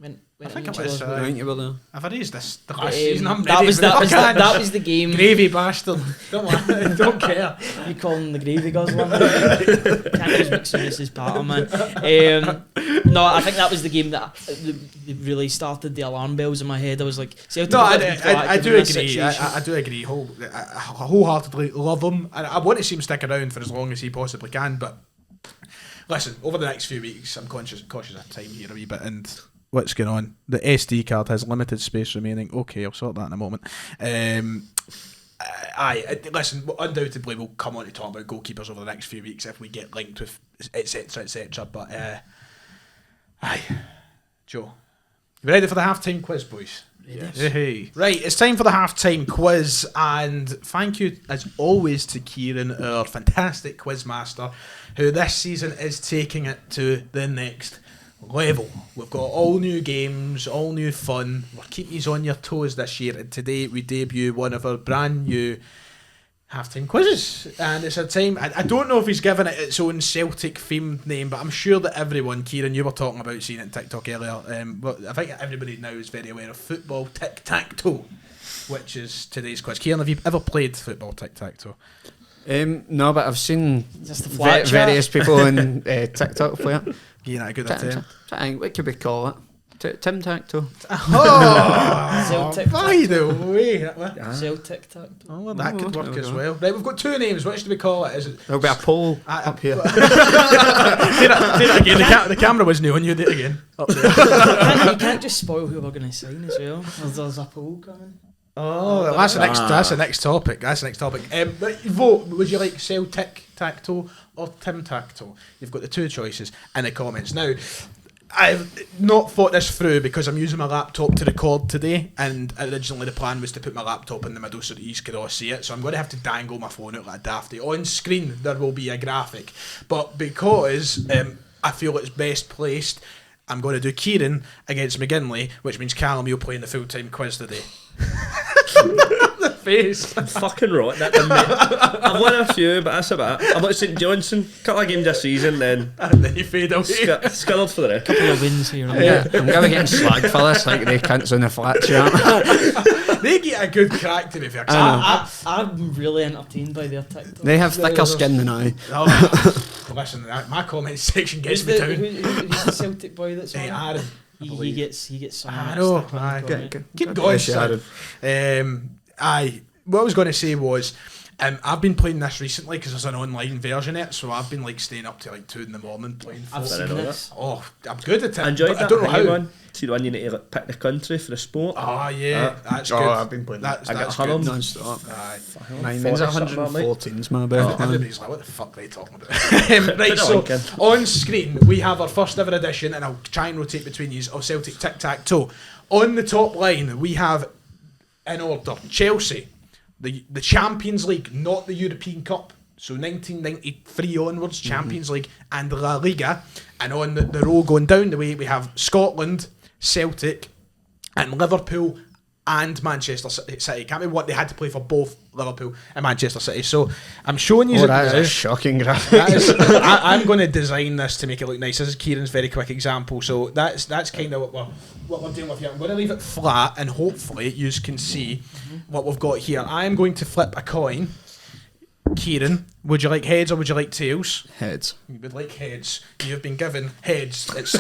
went I think into it was. us. I think you were there. I've erased this the last season. I'm that ready was for the that was the game. Gravy bastard. Don't care. You call him the gravy guzzler. Can't use McSooness's pattern, man. No, I think that was the game that really started the alarm bells in my head. I was like, Celtic. No, I do agree. I do agree. I wholeheartedly love him, and I want to see him stick around for as long as he possibly can. But listen, over the next few weeks, I'm cautious of time here a wee bit, and what's going on? The SD card has limited space remaining. Okay, I'll sort that in a moment. Listen, undoubtedly we'll come on to talk about goalkeepers over the next few weeks if we get linked with etc. But Joe, you ready for the half-time quiz, boys? Yes. Hey. Right, it's time for the half-time quiz, and thank you as always to Kieran, our fantastic quizmaster, who this season is taking it to the next level. We've got all new games, all new fun. We're keeping you on your toes this year, and today we debut one of our brand new half-time quizzes, and it's a time, I don't know if he's given it its own Celtic themed name, but I'm sure that everyone, Kieran, you were talking about seeing it on TikTok earlier, but I think everybody now is very aware of football tic-tac-toe, which is today's quiz. Kieran, have you ever played football tic-tac-toe? No, but I've seen Just the flat chat. various people on TikTok play it. Giving it a good attempt. I think what could we call it? Tim Tacto. Oh, Celtic by the way. Celtic tac. Oh, well, that could work as well. Right, we've got two names. Which do we call it? Is it? There'll be a poll up here. Do that again. The camera wasn't on you. Do it again. Up there. You can't just spoil who we're going to sign as well. There's a poll coming. Oh, that's the next topic. But vote. Would you like Celtic Tacto or Tim Tacto? You've got the two choices in the comments now. I've not thought this through because I'm using my laptop to record today, and originally the plan was to put my laptop in the middle so that you could all see it, so I'm going to have to dangle my phone out like a dafty. On screen there will be a graphic, but because I feel it's best placed, I'm going to do Kieran against McGinley, which means Callum, you'll play in the full-time quiz today. The face. I'm fucking rotten at them, mate. I've won a few, but that's about it. I'm like St Johnson, couple of games this season, then And then you fade away. sculled for the rest. Couple of wins here. I'm going to get slagged for this, like they cunts on the flat chat. They get a good crack to be fair. 'Cause I'm really entertained by their TikTok. They have thicker skin than I. Listen, my comment section gets Who's me down. who's the Celtic boy that's on? Aaron. He gets some. I know. Keep going, sir. What I was going to say was, I've been playing this recently because there's an online version of it, so I've been like staying up to like 2 a.m. playing. I've seen this. Oh, I'm good at it. I enjoyed but that. I don't know how. One. See the one you need to like, pick the country for the sport. Oh yeah, that's good. I've been playing that. That's I got good. Hullum. Non-stop. Aye. Mine's 114's my best. Everybody's like, what the fuck are they talking about? Right, so on screen we have our first ever edition, and I'll try and rotate between these, of Celtic Tic-Tac-Toe. On the top line we have, in order, Chelsea, the Champions League, not the European Cup. So 1993 onwards, Champions League and La Liga. And on the row going down the way, we have Scotland, Celtic, and Liverpool and Manchester City. Can't remember what they had to play for both Liverpool and Manchester City. So I'm showing you. That is shocking graphic. I'm going to design this to make it look nice. This is Kieran's very quick example. So that's kind of what we're dealing with here. I'm going to leave it flat, and hopefully you can see what we've got here. I am going to flip a coin. Kieran, would you like heads or would you like tails? Heads. You would like heads. You've been given heads. It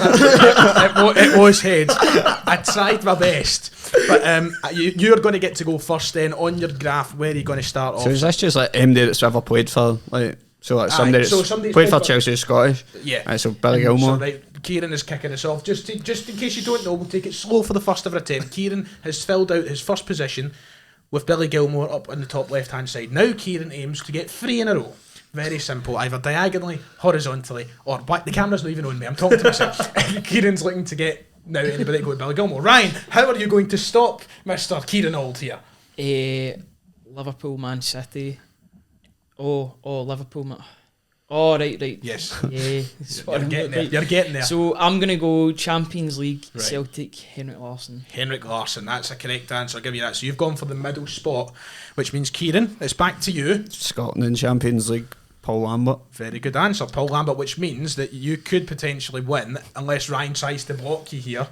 was heads. I tried my best. But you're going to get to go first then on your graph. Where are you going to start off? So is this just like MD that's ever played for, like, so like somebody that's played for Chelsea, Scottish? Yeah. Right, so Billy Gilmore. So, right, Kieran is kicking us off. Just in case you don't know, we'll take it slow for the first ever attempt. Kieran has filled out his first position with Billy Gilmore up on the top left-hand side. Now Kieran aims to get 3 in a row. Very simple, either diagonally, horizontally, or back. The camera's not even on me, I'm talking to myself. Kieran's looking to get, now anybody go with Billy Gilmore. Ryan, how are you going to stop Mr. Kieran Auld here? Liverpool, Man City. Oh, Liverpool, man. Oh, right. Yes. Yeah. You're getting there. So I'm going to go Champions League, Right. Celtic, Henrik Larsson. Henrik Larsson, that's a correct answer. I'll give you that. So you've gone for the middle spot, which means Kieran, it's back to you. Scotland in Champions League, Paul Lambert. Very good answer, Paul Lambert, which means that you could potentially win unless Ryan tries to block you here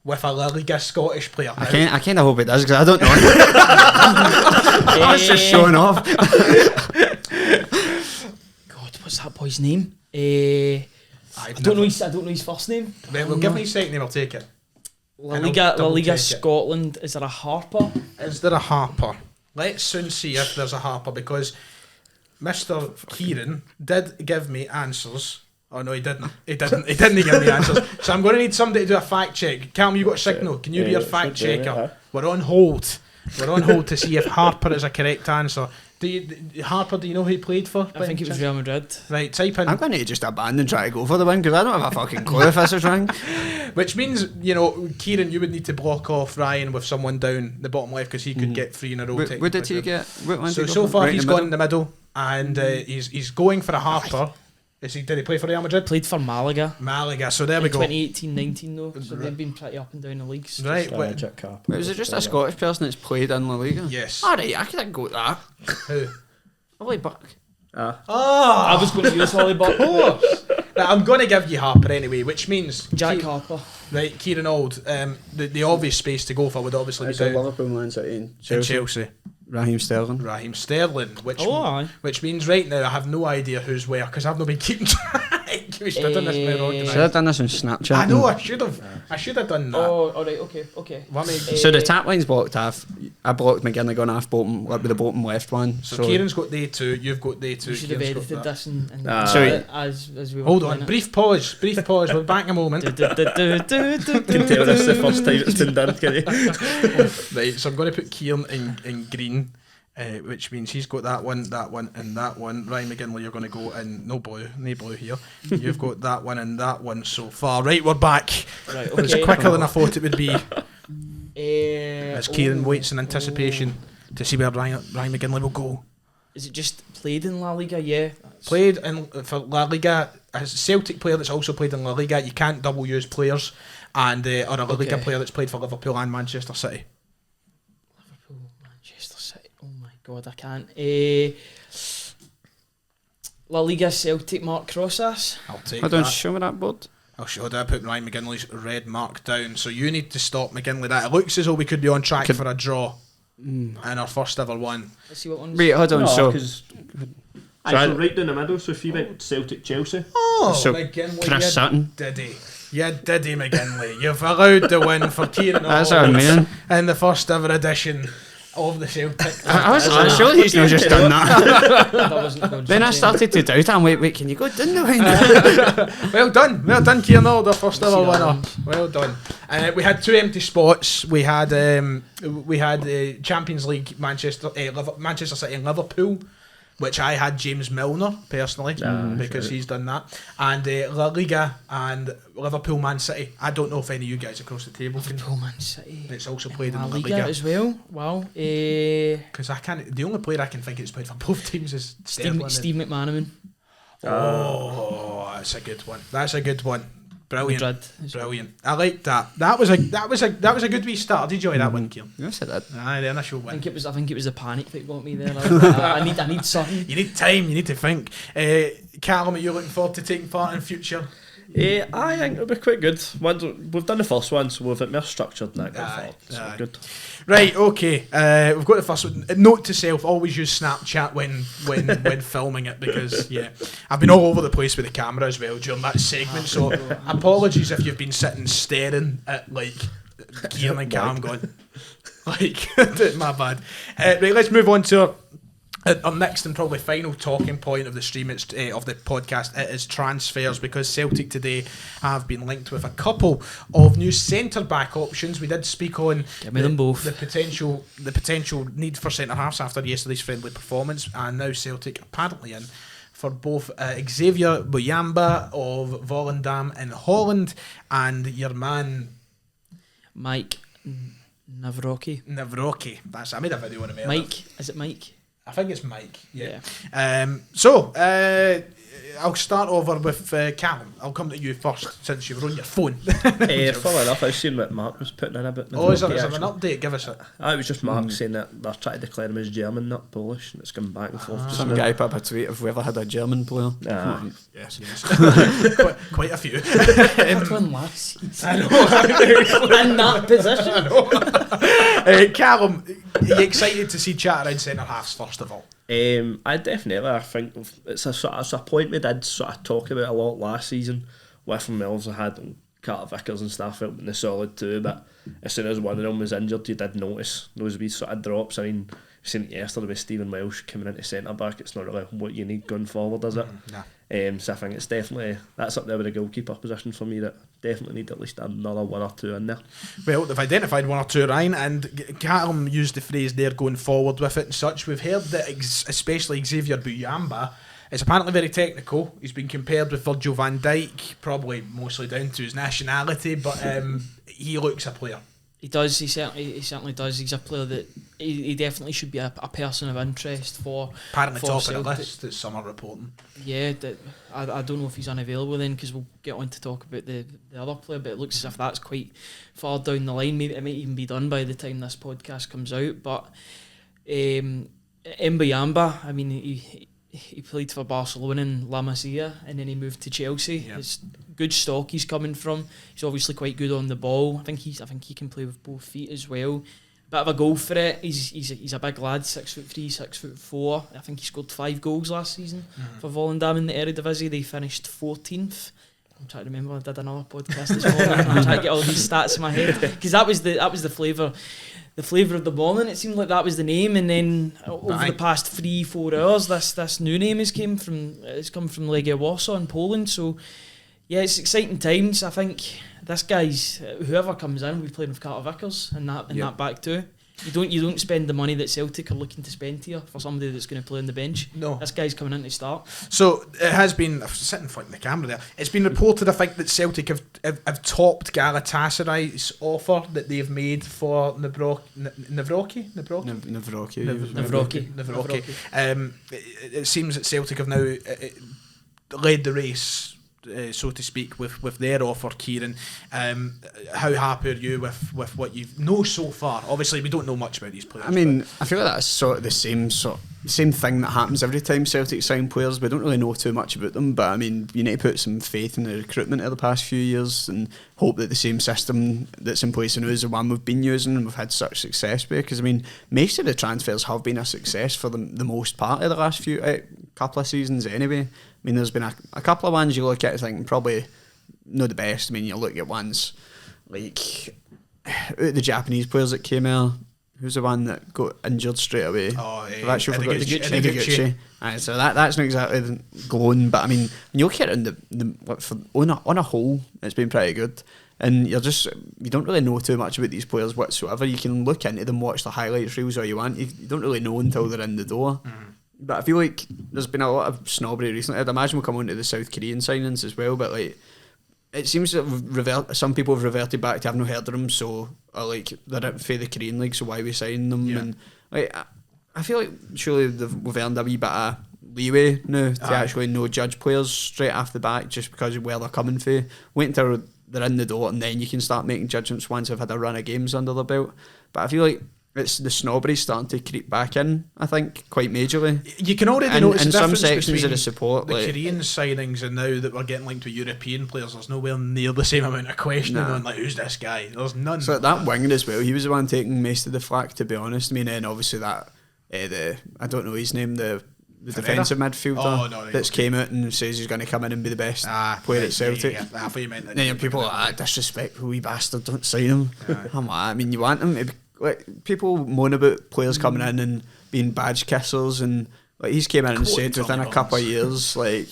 with a La Liga Scottish player. I kind of hope it does because I don't know. I was just showing off. God, what's that boy's name? I don't know his first name. Right, well, give me his second name, I'll take it. La And Liga, I'll double check it. Scotland. Is there a Harper? Is there a Harper? Let's soon see if there's a Harper, because Mr. Kieran did give me answers. Oh no, he didn't. He didn't give me answers. So I'm going to need somebody to do a fact check. Callum, you got a signal. Can you be your fact checker? We're on hold. We're on hold to see if Harper is a correct answer. Harper, do you know who he played for? I think it was Real Madrid. Right, type in. I'm going to just abandon trying to go for the win because I don't have a fucking clue if this is wrong. Which means, Kieran, you would need to block off Ryan with someone down the bottom left because he could get 3 in a row. What did he get? What one did he go So for? far Right he's in the gone in middle? the middle, and he's going for a Harper. Did he play for Real Madrid? Played for Malaga. Malaga, so there we In go. 2018-19 though, so they've been pretty up and down the leagues. Right, Jack Carper. Wait, was it just a Scottish person that's played in La Liga? Yes. Alright, I could go with that. Who? Ollie Buck. I was going to use Holly Buck. Right, I'm going to give you Harper anyway, which means Jack Harper. Right, Kieran Auld. The obvious space to go for would obviously be down Liverpool, Man City, and in Chelsea. Raheem Sterling. Raheem Sterling, Aye. which means right now I have no idea who's where because I've not been keeping track. We should have done this more organised. Should have done this on Snapchat. I know, I should have. I should have done that. Oh, alright, okay. Let me- So the tap line's blocked off. I blocked McGinley going off bottom with the bottom left one. So Kieran's got day 2, you've got day 2. We should have Kieran's got edited that. this and Sorry. as we were Hold playing on, it. brief pause, we're back in a moment. Can tell this is the first time it's been done, can you? Right, so I'm going to put Kieran in green, which means he's got that one, and that one. Ryan McGinley, you're going to go in no blue here. You've got that one and that one so far. Right, we're back. Right, It's okay. quicker than I thought it would be. As As Kieran waits in anticipation to see where Ryan McGinley will go. Is it just played in La Liga? Yeah. Played in for La Liga, as a Celtic player that's also played in La Liga. You can't double use players, and or a La Liga Okay. player that's played for Liverpool and Manchester City. Liverpool, Manchester City. Oh my God, I can't. La Liga, Celtic, Mark Crossas. I'll take Hold on, that. show me that board. I'll show that. I put Ryan McGinley's red mark down. So you need to stop McGinley. That it looks as though we could be on track for a draw in our first ever one. Let's see what one's. Wait, hold on. No, so because I- so right down the middle. So if you went Celtic, Chelsea, Oh, So, McGinley, Chris you Sutton. diddy. You diddy, McGinley. You've allowed the win for Kieran That's Auld our man. in the first ever edition of the Celtic. I was sure he's not just done that. That wasn't good. Then I started to doubt him. Wait, can you go down the line? Well done, Kieran Auld, our first ever See winner. orange. Well done. We had 2 empty spots. We had Champions League Manchester City and Liverpool, which I had James Milner personally because he's done that, and La Liga and Liverpool Man City. I don't know if any of you guys across the table can. Liverpool, Man City. It's also played La in La Liga Liga as well. Wow. because I can't. The only player I can think that's played for both teams is Sterling. Steve McManaman. Oh, that's a good one. Brilliant. Madrid. Brilliant. I like that. That was a good wee start. Did you enjoy that one, Kieran? Yes, I did. Aye, the initial I win. think it was the panic that got me there. I need something. You need time. You need to think. Callum, are you looking forward to taking part in future? I think it'll be quite good. We've done the first one, so we've been more structured than that going Aye, forward. So aye. good. Right. Okay. We've got the first one. Note to self: always use Snapchat when filming it because I've been all over the place with the camera as well during that segment. So apologies if you've been sitting staring at like Kieran and Cam going like my bad. Right. Let's move on to Our next and probably final talking point of the stream, of the podcast, it is transfers, because Celtic today have been linked with a couple of new centre back options. We did speak on them both. the potential need for centre halves after yesterday's friendly performance, and now Celtic apparently in for both Xavier Boyamba of Volendam in Holland and your man Mike Navroki. That's, I made a video on him earlier. Mike, is it Mike? I think it's Mike. Yeah. Yeah. So I'll start over with Callum. I'll come to you first, since you were on your phone. Funnily enough, I was seeing what Mark was putting in a bit. Is there an update? Give us it. It was just Mark saying that they're trying to declare him as German, not Polish, and it's going back and forth. Some guy put up a tweet of whoever had a German player. Yes. quite a few. One last season. I know. In that position. Callum, are you excited to see chat around centre halves first of all? I think it's a point we did sort of talk about a lot last season. With Mills, I had Carter Vickers and stuff out in the solid too, but as soon as one of them was injured, you did notice those wee sort of drops. I mean, we've seen it yesterday with Stephen Welsh coming into centre back. It's not really what you need going forward, is it? Nah. So I think it's definitely, that's up there with the goalkeeper position for me, that definitely need at least another one or two in there. Well, they've identified one or two, Ryan, and Callum used the phrase there, going forward with it and such. We've heard that especially Xavier Bouyamba is apparently very technical. He's been compared with Virgil van Dijk, probably mostly down to his nationality, but he looks a player. He does. He certainly does. He's a player that he definitely should be a person of interest for. Apparently for top Celtic. of the list, as some are reporting. Yeah, I don't know if he's unavailable then, because we'll get on to talk about the other player, but it looks as if that's quite far down the line. Maybe it might even be done by the time this podcast comes out. But Mbuyamba, I mean, he played for Barcelona and La Masia, and then he moved to Chelsea. Yep. It's good stock he's coming from. He's obviously quite good on the ball. I think he can play with both feet as well. Bit of a goal for it. He's a big lad, 6'3", 6'4". I think he scored 5 goals last season for Volendam in the Eredivisie. They finished 14th. I'm trying to remember. I did another podcast this morning. I'm trying to get all these stats in my head, because that was the flavour. The flavour of the morning, it seemed like that was the name, and then over the past 3-4 hours, this new name has come from Legia Warsaw in Poland. So yeah, it's exciting times. I think this guy's whoever comes in, we've played with Carter Vickers in that back too. You don't spend the money that Celtic are looking to spend here for somebody that's going to play on the bench. No. This guy's coming in to start. So it has been, I'm sitting in front of the camera there, it's been reported, I think, that Celtic have topped Galatasaray's offer that they've made for Navroki. It seems that Celtic have now led the race, so to speak, with their offer, Kieran. How happy are you with what you know so far? Obviously, we don't know much about these players. I mean, I feel like that's sort of the same thing that happens every time Celtic sign players. We don't really know too much about them, but I mean, you need to put some faith in the recruitment of the past few years and hope that the same system that's in place now is the one we've been using and we've had such success with. Because I mean, most of the transfers have been a success for the most part of the last few couple of seasons anyway. I mean, there's been a couple of ones you look at think probably not the best. I mean, you look at ones like the Japanese players that came out. Who's the one that got injured straight away? I've actually forgot his Higuchi. So that's not exactly glowing, but I mean, when you look at it on a whole, it's been pretty good. And you don't really know too much about these players whatsoever. You can look into them, watch the highlights reels all you want. You don't really know until they're in the door. But I feel like there's been a lot of snobbery recently. I'd imagine we'll come on to the South Korean signings as well, but like, it seems that some people have reverted back to, I've not heard of them, so like they're for the Korean league, so why are we signing them? Yeah. And like, I feel like surely we've earned a wee bit of leeway now to actually no judge players straight off the back just because of where they're coming from. Wait until they're in the door and then you can start making judgments once they've had a run of games under their belt. But I feel like it's the snobbery starting to creep back in, I think, quite majorly. You can already notice in the some difference sections of the between support. The Korean signings and now that we're getting linked with European players, there's nowhere near the same amount of questioning on like, who's this guy? There's none. So that winger as well, he was the one taking most of the flack, to be honest. I mean, and obviously that I don't know his name, the defensive midfielder that's came out and says he's going to come in and be the best player at Celtic. Yeah. I thought you meant that. Then people are like, disrespectful wee bastard, don't sign him. I'm like, I mean, you want him to be, like, people moan about players coming in and being badge kissers, and like he's came in and said within a couple of years, like,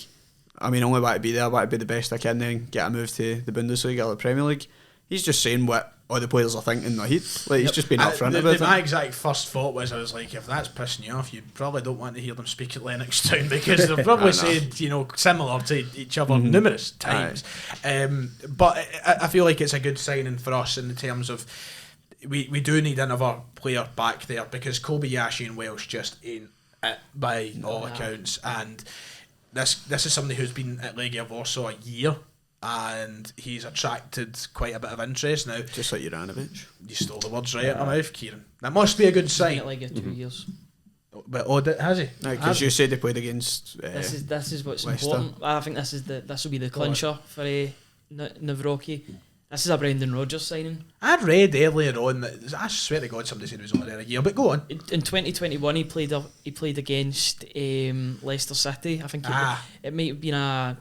I mean, I only want to be there, I want to be the best I can, then get a move to the Bundesliga or the Premier League. He's just saying what all the players are thinking that he's just been upfront about it. My exact first thought was, I was like, if that's pissing you off, you probably don't want to hear them speak at Lennox Town, because they've probably said, you know, similar to each other numerous times. But I feel like it's a good signing for us in the terms of we do need another player back there, because Kobayashi and Welsh just ain't it by all accounts, and this is somebody who's been at Legia Warsaw a year, and he's attracted quite a bit of interest now. Just like Juranovic. You stole the words right out of my mouth, Kieran. That must be a good sign. Like 2 years. But has he? Because you said they played against. This is what's Leicester. important. I think this will be the clincher for Nawrocki. This is a Brendan Rodgers signing. I'd read earlier on that, I swear to God, somebody said he was only there a year, but go on. In 2021, he played against Leicester City. I think it might have been a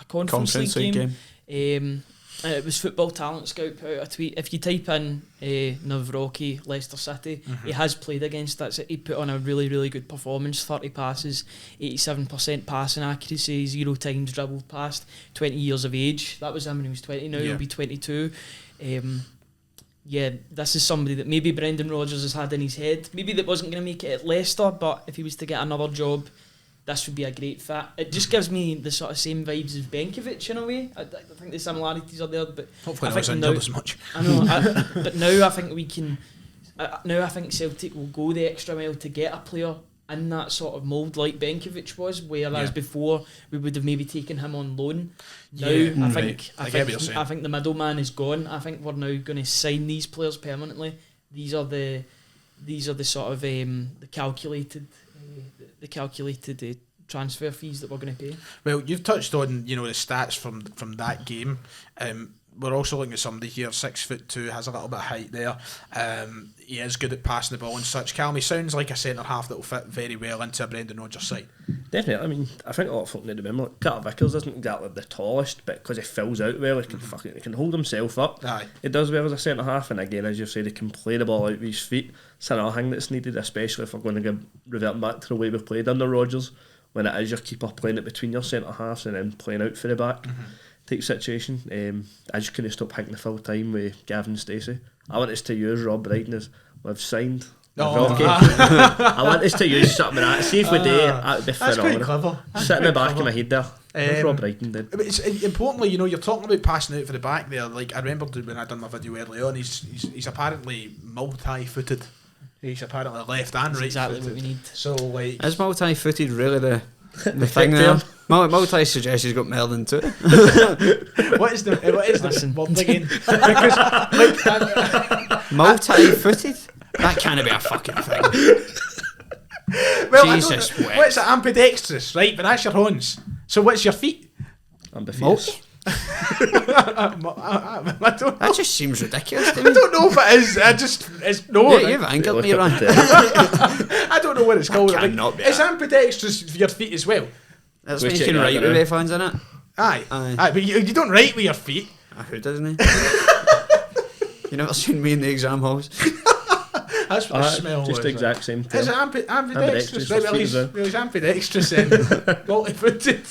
Conference League game. And it was Football Talent Scout put out a tweet. If you type in Nawrocki, Leicester City, he has played against that. He put on a really, really good performance. 30 passes, 87% passing accuracy, 0 times dribbled past, 20 years of age. That was him when he was 20. Now he'll be 22. This is somebody that maybe Brendan Rodgers has had in his head. Maybe that wasn't going to make it at Leicester, but if he was to get another job, this would be a great fit. It just gives me the sort of same vibes as Benkovic in a way. I think the similarities are there, but hopefully I not think injured as much. I know, but now I think we can. Now I think Celtic will go the extra mile to get a player in that sort of mould like Benkovic was, whereas before we would have maybe taken him on loan. Now I think the middleman is gone. I think we're now going to sign these players permanently. These are the sort of the calculated transfer fees that we're going to pay. Well, you've touched on, you know, the stats from that game. We're also looking at somebody here, 6'2", has a little bit of height there. He is good at passing the ball and such. Calmy sounds like a centre half that will fit very well into a Brendan Rodgers side. Definitely. I mean, I think a lot of folk need to remember, Carter Vickers isn't exactly the tallest, but because he fills out well, he can hold himself up. Aye. He does well as a centre half, and again, as you said, he can play the ball out with his feet. It's another thing that's needed, especially if we're going to revert back to the way we've played under Rodgers, when it is your keeper playing it between your centre halves and then playing out for the back type situation. I just couldn't stop thinking the full time with Gavin Stacey. I want us to use Rob Brydon as we've signed. I want us to use something like that. See if we do, that would be phenomenal. Quite clever. Sit in the back of my head there. Rob Brydon did. But it's importantly, you know, you're talking about passing out for the back there. Like, I remember when I done my video early on, he's apparently multi-footed. He's apparently left and right. Exactly what we need. So, like, is multi-footed really the thing there? Multi suggests he's got more than two. what is the word again? Because multi-footed? That can't be a fucking thing. Well, Jesus, what's it? Ambidextrous, right? But that's your hands. So what's your feet? Ambitious. That just seems ridiculous to me. I don't know if it is. It's no. Yeah, you've angered me, Ryan. I don't know what it's called. Cannot be it's ambidextrous for your feet as well. That's when you can write with both hands in it. Aye. But you don't write with your feet. Who doesn't he? You never seen me in the exam halls. That's what the smell just was. The exact same thing. Is it ambidextrous? Right, well, he's ambidextrous and multi-footed.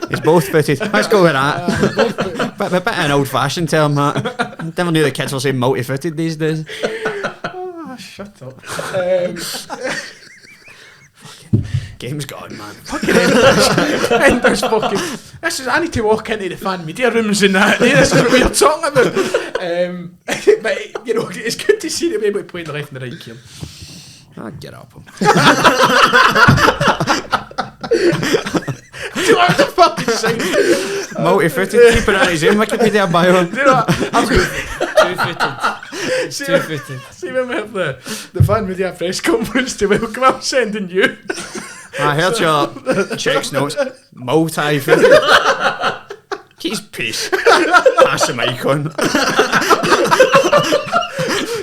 He's both footed. Let's go with that. But a bit of an old-fashioned term, that. Never knew the kids were saying multi-footed these days. Oh, shut up. Fucking game's gone, man. Fucking Enders fucking. This is. I need to walk into the fan media rooms and that. This is what we're talking about. But you know, it's good to see them able to play the left and the right, Kieran. Get up. Do you know what the fucking saying? Multi-footed, keep it on his own Wikipedia bio. Do you know what? I'm Two-footed. See when we have the fan media press conference to welcome, I'm sending you. I heard your checks notes. Multi-footed. Keep his pace. Pass the mic on.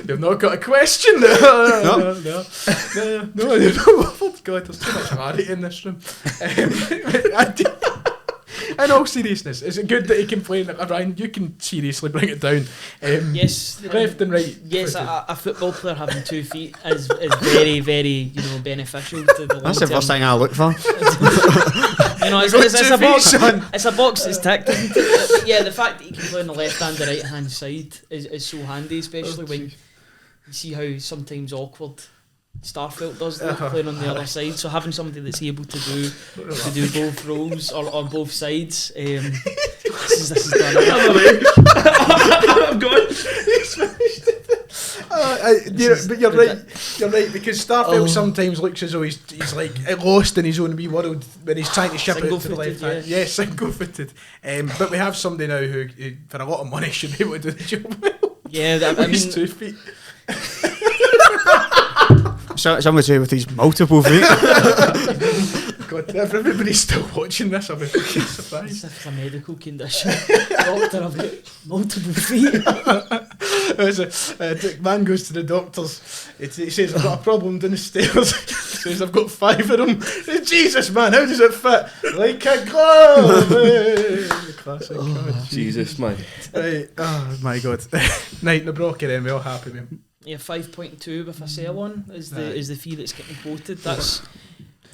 You've not got a question? No. Oh God, there's too much variety in this room. In all seriousness, is it good that he can play? Ryan, you can seriously bring it down. Yes, left and right. Yes, a football player having 2 feet is very, very beneficial to the long That's the term. first thing I look for. It's a box. It's a box that's ticked. But yeah, the fact that he can play on the left hand and right hand side is so handy, especially when you see how sometimes awkward Starfelt does look playing on the other side. So having somebody that's able to do both roles or on both sides, this is done. I'm going. But you're right because Starfelt sometimes looks as though he's like lost in his own wee world when he's trying to ship it to the left hand. Yeah, single-footed. But we have somebody now who for a lot of money should be able to do the job well. Yeah, I mean, his 2 feet. Some would say with these multiple feet. God, if everybody's still watching this, I'll be fucking surprised. It's a medical condition. Doctor, I've got multiple feet. Man goes to the doctors. He says, I've got a problem down the stairs. He says, I've got 5 of them. Says, Jesus, man, how does it fit? Like a glove. Classic. Oh, Jesus, man. Right. Oh, my God. Night in the Brocky then, we're all happy, man. Yeah, 5.2 with a sell on is the fee that's getting quoted. That's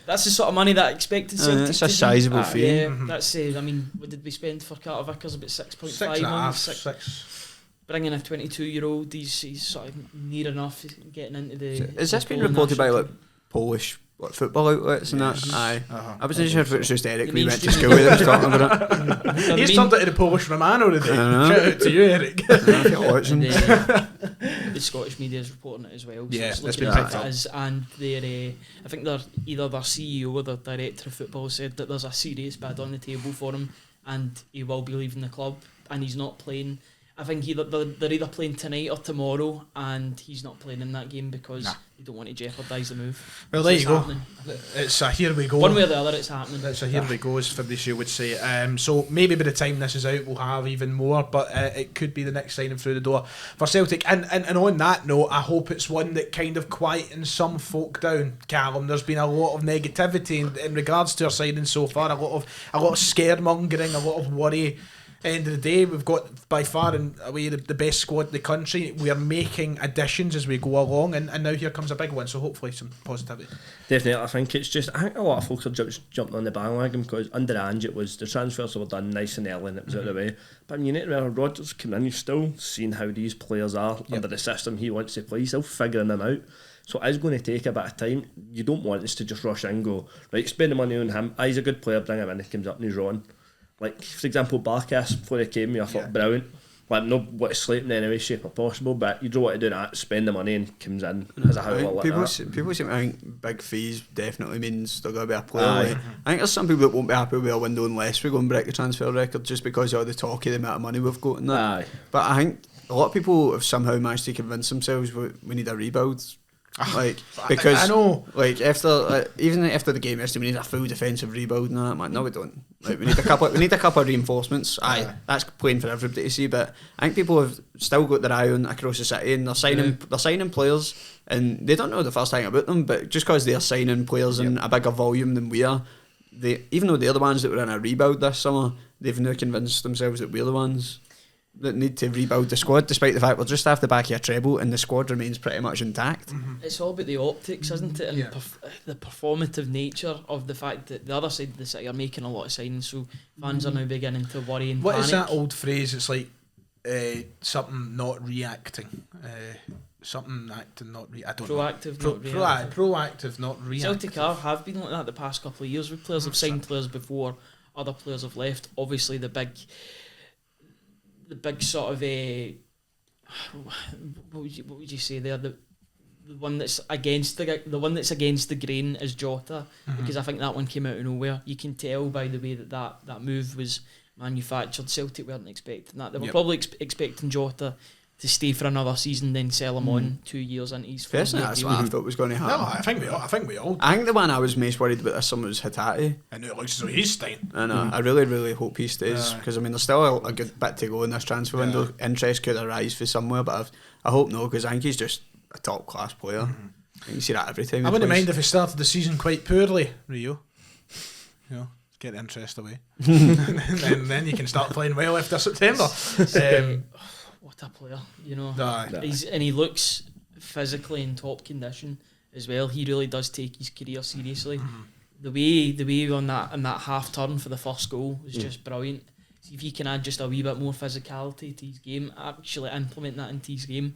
the sort of money that I expected Celtic it's to a do. sizable fee. Yeah, that's I mean, what did we spend for Carter Vickers? About 6.5 on 6. Bringing a 22-year-old, he's sort of near enough getting into the. Has this been reported by like Polish football outlets and that? Aye. I wasn't sure if it was just Eric we went to school with that was talking about it. He's turned into the Polish Romano today. Shout out to you, Eric. The Scottish media is reporting it as well. So Yeah, it's it's looking been like picked it up. is, and I think either their CEO or their director of football said that there's a serious bid on the table for him, and he will be leaving the club, and he's not playing. I think they're either playing tonight or tomorrow, and he's not playing in that game because they don't want to jeopardise the move. Well, So there it's you go. happening. It's a here we go. One way or the other, it's happening. It's a here we go, as Fabricio would say. So maybe by the time this is out, we'll have even more, but it could be the next signing through the door for Celtic. And on that note, I hope it's one that kind of quietens some folk down. Callum, there's been a lot of negativity in regards to our signing so far. A lot of scaremongering, a lot of worry. End of the day, we've got by far and away the best squad in the country. We are making additions as we go along, and now here comes a big one. So hopefully some positivity. Definitely, I think a lot of folks are jumping on the bandwagon because under Ange it was the transfers were done nice and early and it was out of the way. But you need to remember Rodgers came in, you've still seen how these players are under the system he wants to play. He's still figuring them out. So it is going to take a bit of time. You don't want us to just rush in and go, right, spend the money on him. He's a good player, bring him in, he comes up and he's wrong. Like, for example, Barkas, before he came, I thought brilliant. Like, no what to slate in any way, shape or possible, but you don't want to do that, spend the money and comes in as a hell of a people seem to think big fees definitely means they're going to be a player. Like, I think there's some people that won't be happy with a window unless we go and break the transfer record just because of all the talk of the amount of money we've got in that. Aye. But I think a lot of people have somehow managed to convince themselves we need a rebuild. Like, because I know, like after even after the game yesterday, we need a full defensive rebuild and that. Man, no, we don't. Like, we need a couple of reinforcements. Aye, that's plain for everybody to see. But I think people have still got their eye on across the city, and they're signing players, and they don't know the first thing about them. But just because they're signing players in a bigger volume than we are, even though they're the ones that were in a rebuild this summer, they've now convinced themselves that we're the ones that need to rebuild the squad, despite the fact we're just after the back of a treble and the squad remains pretty much intact. It's all about the optics, isn't it? And the performative nature of the fact that the other side of the city are making a lot of signings, so fans are now beginning to worry and what panic. is that old phrase? It's like something not reacting. Something acting, not I don't Proactive, know. not reactive. Proactive, not reactive. Celtic have been like that the past couple of years. With players have signed players before, other players have left. Obviously, the big sort of what would you say there? The one that's against the grain is Jota, because I think that one came out of nowhere. You can tell by the way that move was manufactured. Celtic weren't expecting that. They were probably expecting Jota to stay for another season, then sell him on 2 years into his first. Personally, that's what I thought was going to happen. No, I think we all. I think the one I was most worried about this summer was Hatate. I know it looks as though he's staying. I know. I really, really hope he stays because I mean there's still a good bit to go in this transfer window. Interest could arise for somewhere, but I hope no, because I think he's just a top class player. You see that every time. I wouldn't mind if he started the season quite poorly, Rio. You know, get the interest away. and then you can start playing well after September. What a player, you know. Aye. And he looks physically in top condition as well. He really does take his career seriously. The way on that half turn for the first goal was just brilliant. See if he can add just a wee bit more physicality to his game, actually implement that into his game,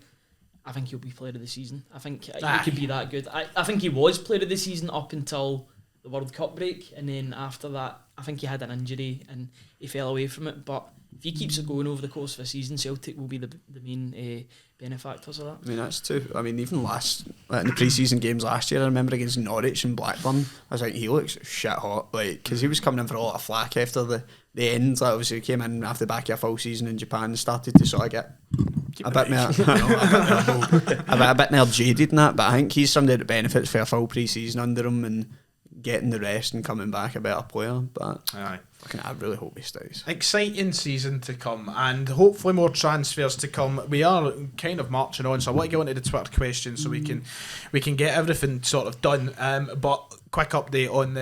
I think he'll be player of the season. I think he could be that good. I think he was player of the season up until the World Cup break, and then after that I think he had an injury and he fell away from it. But if he keeps it going over the course of a season, Celtic will be the main benefactors of that. I mean, that's true. I mean, even in the pre-season games last year, I remember against Norwich and Blackburn, I was like, he looks shit hot, like, because he was coming in for a lot of flack after the end. Like, obviously he came in after the back of a full season in Japan and started to sort of get a bit more jaded in that, but I think he's somebody that benefits for a full pre-season under him and getting the rest and coming back a better player. But Aye. I really hope he stays. Exciting season to come, and hopefully more transfers to come. We are kind of marching on, so I want to go into the Twitter questions so we can get everything sort of done. But quick update on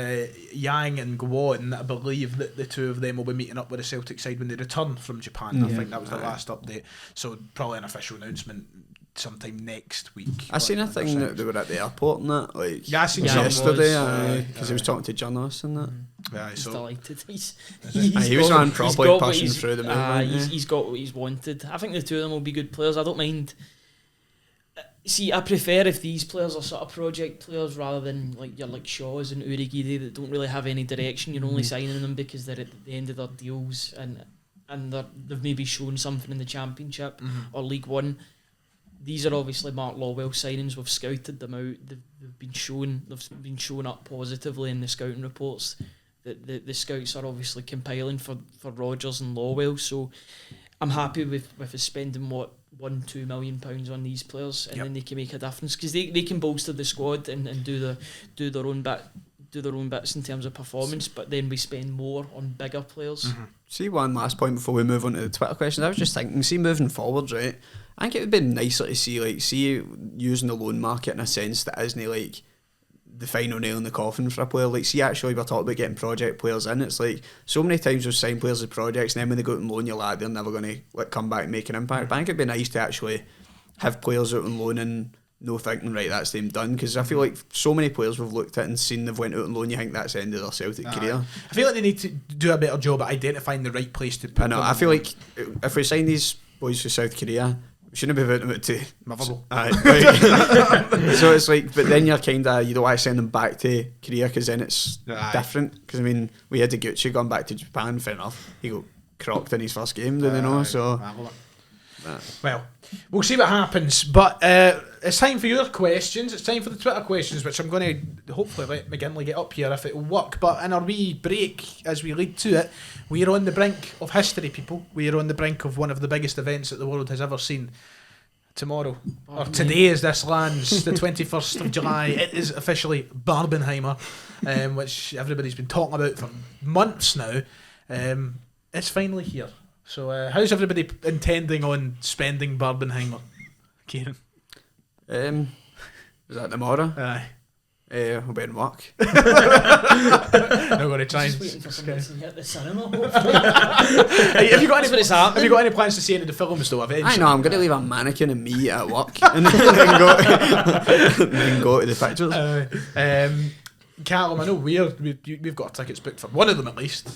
Yang and Gwon. I believe that the two of them will be meeting up with the Celtic side when they return from Japan. I think that was the last update. So probably an official announcement sometime next week. I seen a thing that they were at the airport and that, like, yeah, I seen yesterday, because he was talking to journalists and that. Yeah, He's so delighted. He was on properly pushing through the movement. He's got what he's wanted. I think the two of them will be good players. I don't mind. See, I prefer if these players are sort of project players rather than like your Shaws and Urigide that don't really have any direction. You're only signing them because they're at the end of their deals and they've maybe shown something in the Championship or League One. These are obviously Mark Lawwell signings. We've scouted them out. They've been shown up positively in the scouting reports. The scouts are obviously compiling for RODGERS and Lawwell. So I'm happy with us spending £1-2 million on these players, and then they can make a difference because they can bolster the squad and do their own bits in terms of performance. But then we spend more on bigger players. See, one last point before we move on to the Twitter questions. I was just thinking, see, moving forward, right? I think it would be nicer to see using the loan market in a sense that isn't like the final nail in the coffin for a player. Like, see, actually, we're talking about getting project players in. It's like so many times we've signed players as projects, and then when they go out on loan, you're like, they're never going to come back and make an impact. But I think it'd be nice to actually have players out on loan and no thinking, right, that's them done. Because I feel like so many players we've looked at and seen they've went out on loan, you think that's the end of their Celtic career. I feel like they need to do a better job at identifying the right place to put them. I feel like if we sign these boys for South Korea, we shouldn't be voting them to Motherwell. So it's like, but then you're kind of, you don't want to send them back to Korea because then it's different. Because I mean, we had the Gucci gone back to Japan, fair enough. He got crocked in his first game, didn't you know? So, well, we'll see what happens. But it's time for your questions. It's time for the Twitter questions, which I'm going to hopefully let McGinley get up here if it will work. But in our wee break, as we lead to it, we are on the brink of history, people. We are on the brink of one of the biggest events that the world has ever seen. Tomorrow, or today as this lands, the 21st of July, it is officially Barbenheimer, which everybody's been talking about for months now. It's finally here. So how's everybody intending on spending Barbenheimer, Kieran? Is that tomorrow? Aye. We'll be in work. Not going to try and... Just waiting for somebody to hit the cinema. Have you got any plans to see any of the films though? I know, I'm going to leave a mannequin and me at work and then go to the pictures. Callum, I know we've got tickets booked for one of them at least.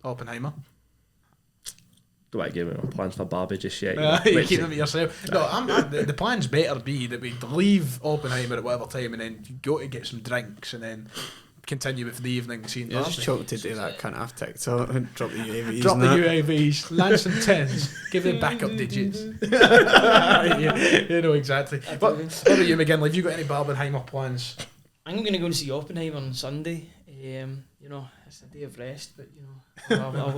Oppenheimer. Don't want to give me my plans for Barbie just yet. You keep them to yourself. No, the plans better be that we leave Oppenheimer at whatever time and then go to get some drinks and then continue with the evening seeing Barbie. Just choke to do that kind of TikTok and drop the UAVs. Drop the UAVs, land some tens, give them backup digits. You know exactly. But what about you, McGinley? Have you got any Barbenheimer plans? I'm going to go and see Oppenheimer on Sunday. You know, it's a day of rest, but you know,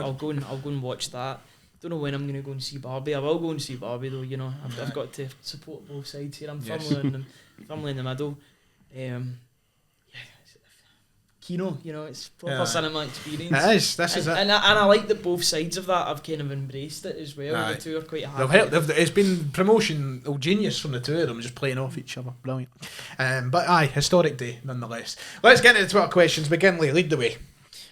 I'll go and watch that. Don't know when I'm going to go and see Barbie. I will go and see Barbie though. You know, I've got to support both sides here. I'm firmly in the middle. Kino, you know, it's proper cinema experience. It is. This is it. And I like that both sides of that have kind of embraced it as well. Aye. The two are quite happy. It's been promotional genius from the two of them, just playing off each other. Brilliant. But aye, historic day nonetheless. Let's get into the Twitter questions. McGinley, lead the way.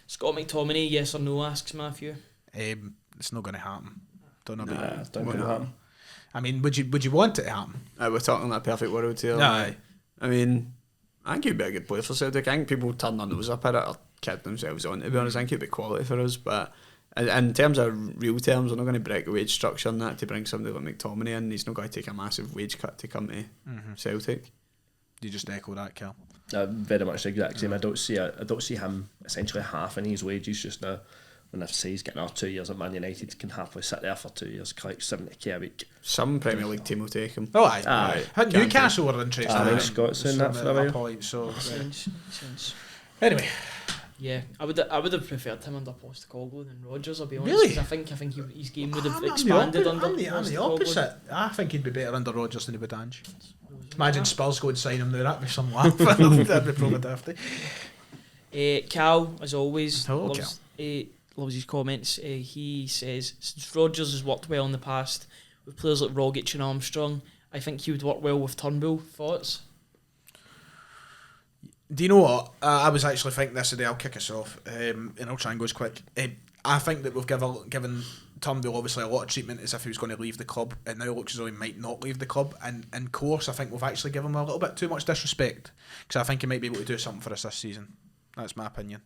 Scott McTominay, yes or no, asks Matthew. It's not going to happen. Don't know about Nah, don't think it'll happen. I mean, would you want it to happen? We're talking that perfect world here. Aye. I mean, I think he'd be a good player for Celtic. I think people turn their nose up at it or kid themselves on, to be honest. I think he'd be quality for us, but in terms of real terms, we're not going to break the wage structure and that to bring somebody like McTominay in. He's not going to take a massive wage cut to come to Celtic. You just echo that, Cal. Very much the exact same. I don't see him essentially halving his wages just now. And if say he's getting our 2 years at Man United, he can happily sit there for 2 years, collect 70k a week. Some Premier League team will take him. Oh, aye. Newcastle were interested. I think Scott's in that for a while. Point, so Sense. anyway, Yeah, I would have preferred him under Postecoglou than Rodgers. I'll be honest. Really? 'Cause I think his game would have expanded under. I'm the Postecoglou. opposite. I think he'd be better under Rodgers than he would Ange. Imagine Spurs go and sign him now. That'd be some laugh. That'd be probably dafty. Cal, as always, Hello, loves his comments. He says, since Rodgers has worked well in the past with players like Rogic and Armstrong, I think he would work well with Turnbull. Thoughts? Do you know what? I was actually thinking this today. I'll kick us off, and I'll try and go as quick. I think that we've given Turnbull obviously a lot of treatment as if he was going to leave the club, and now it looks as though he might not leave the club. And in course, I think we've actually given him a little bit too much disrespect, because I think he might be able to do something for us this season. That's my opinion.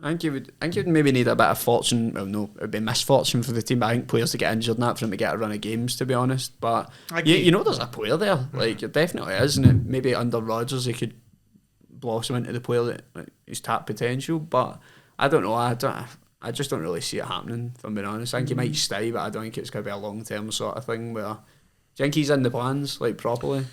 I think you would maybe need a bit of fortune. Well, no, it would be misfortune for the team. But I think players to get injured and that for him to get a run of games, to be honest. But you know, there's a player there. Like, it definitely is, and it maybe under Rodgers he could blossom into the player that like, he's tapped potential. But I don't know. I just don't really see it happening, if I'm being honest. I think he might stay, but I don't think it's going to be a long term sort of thing. Where do you think he's in the plans like properly?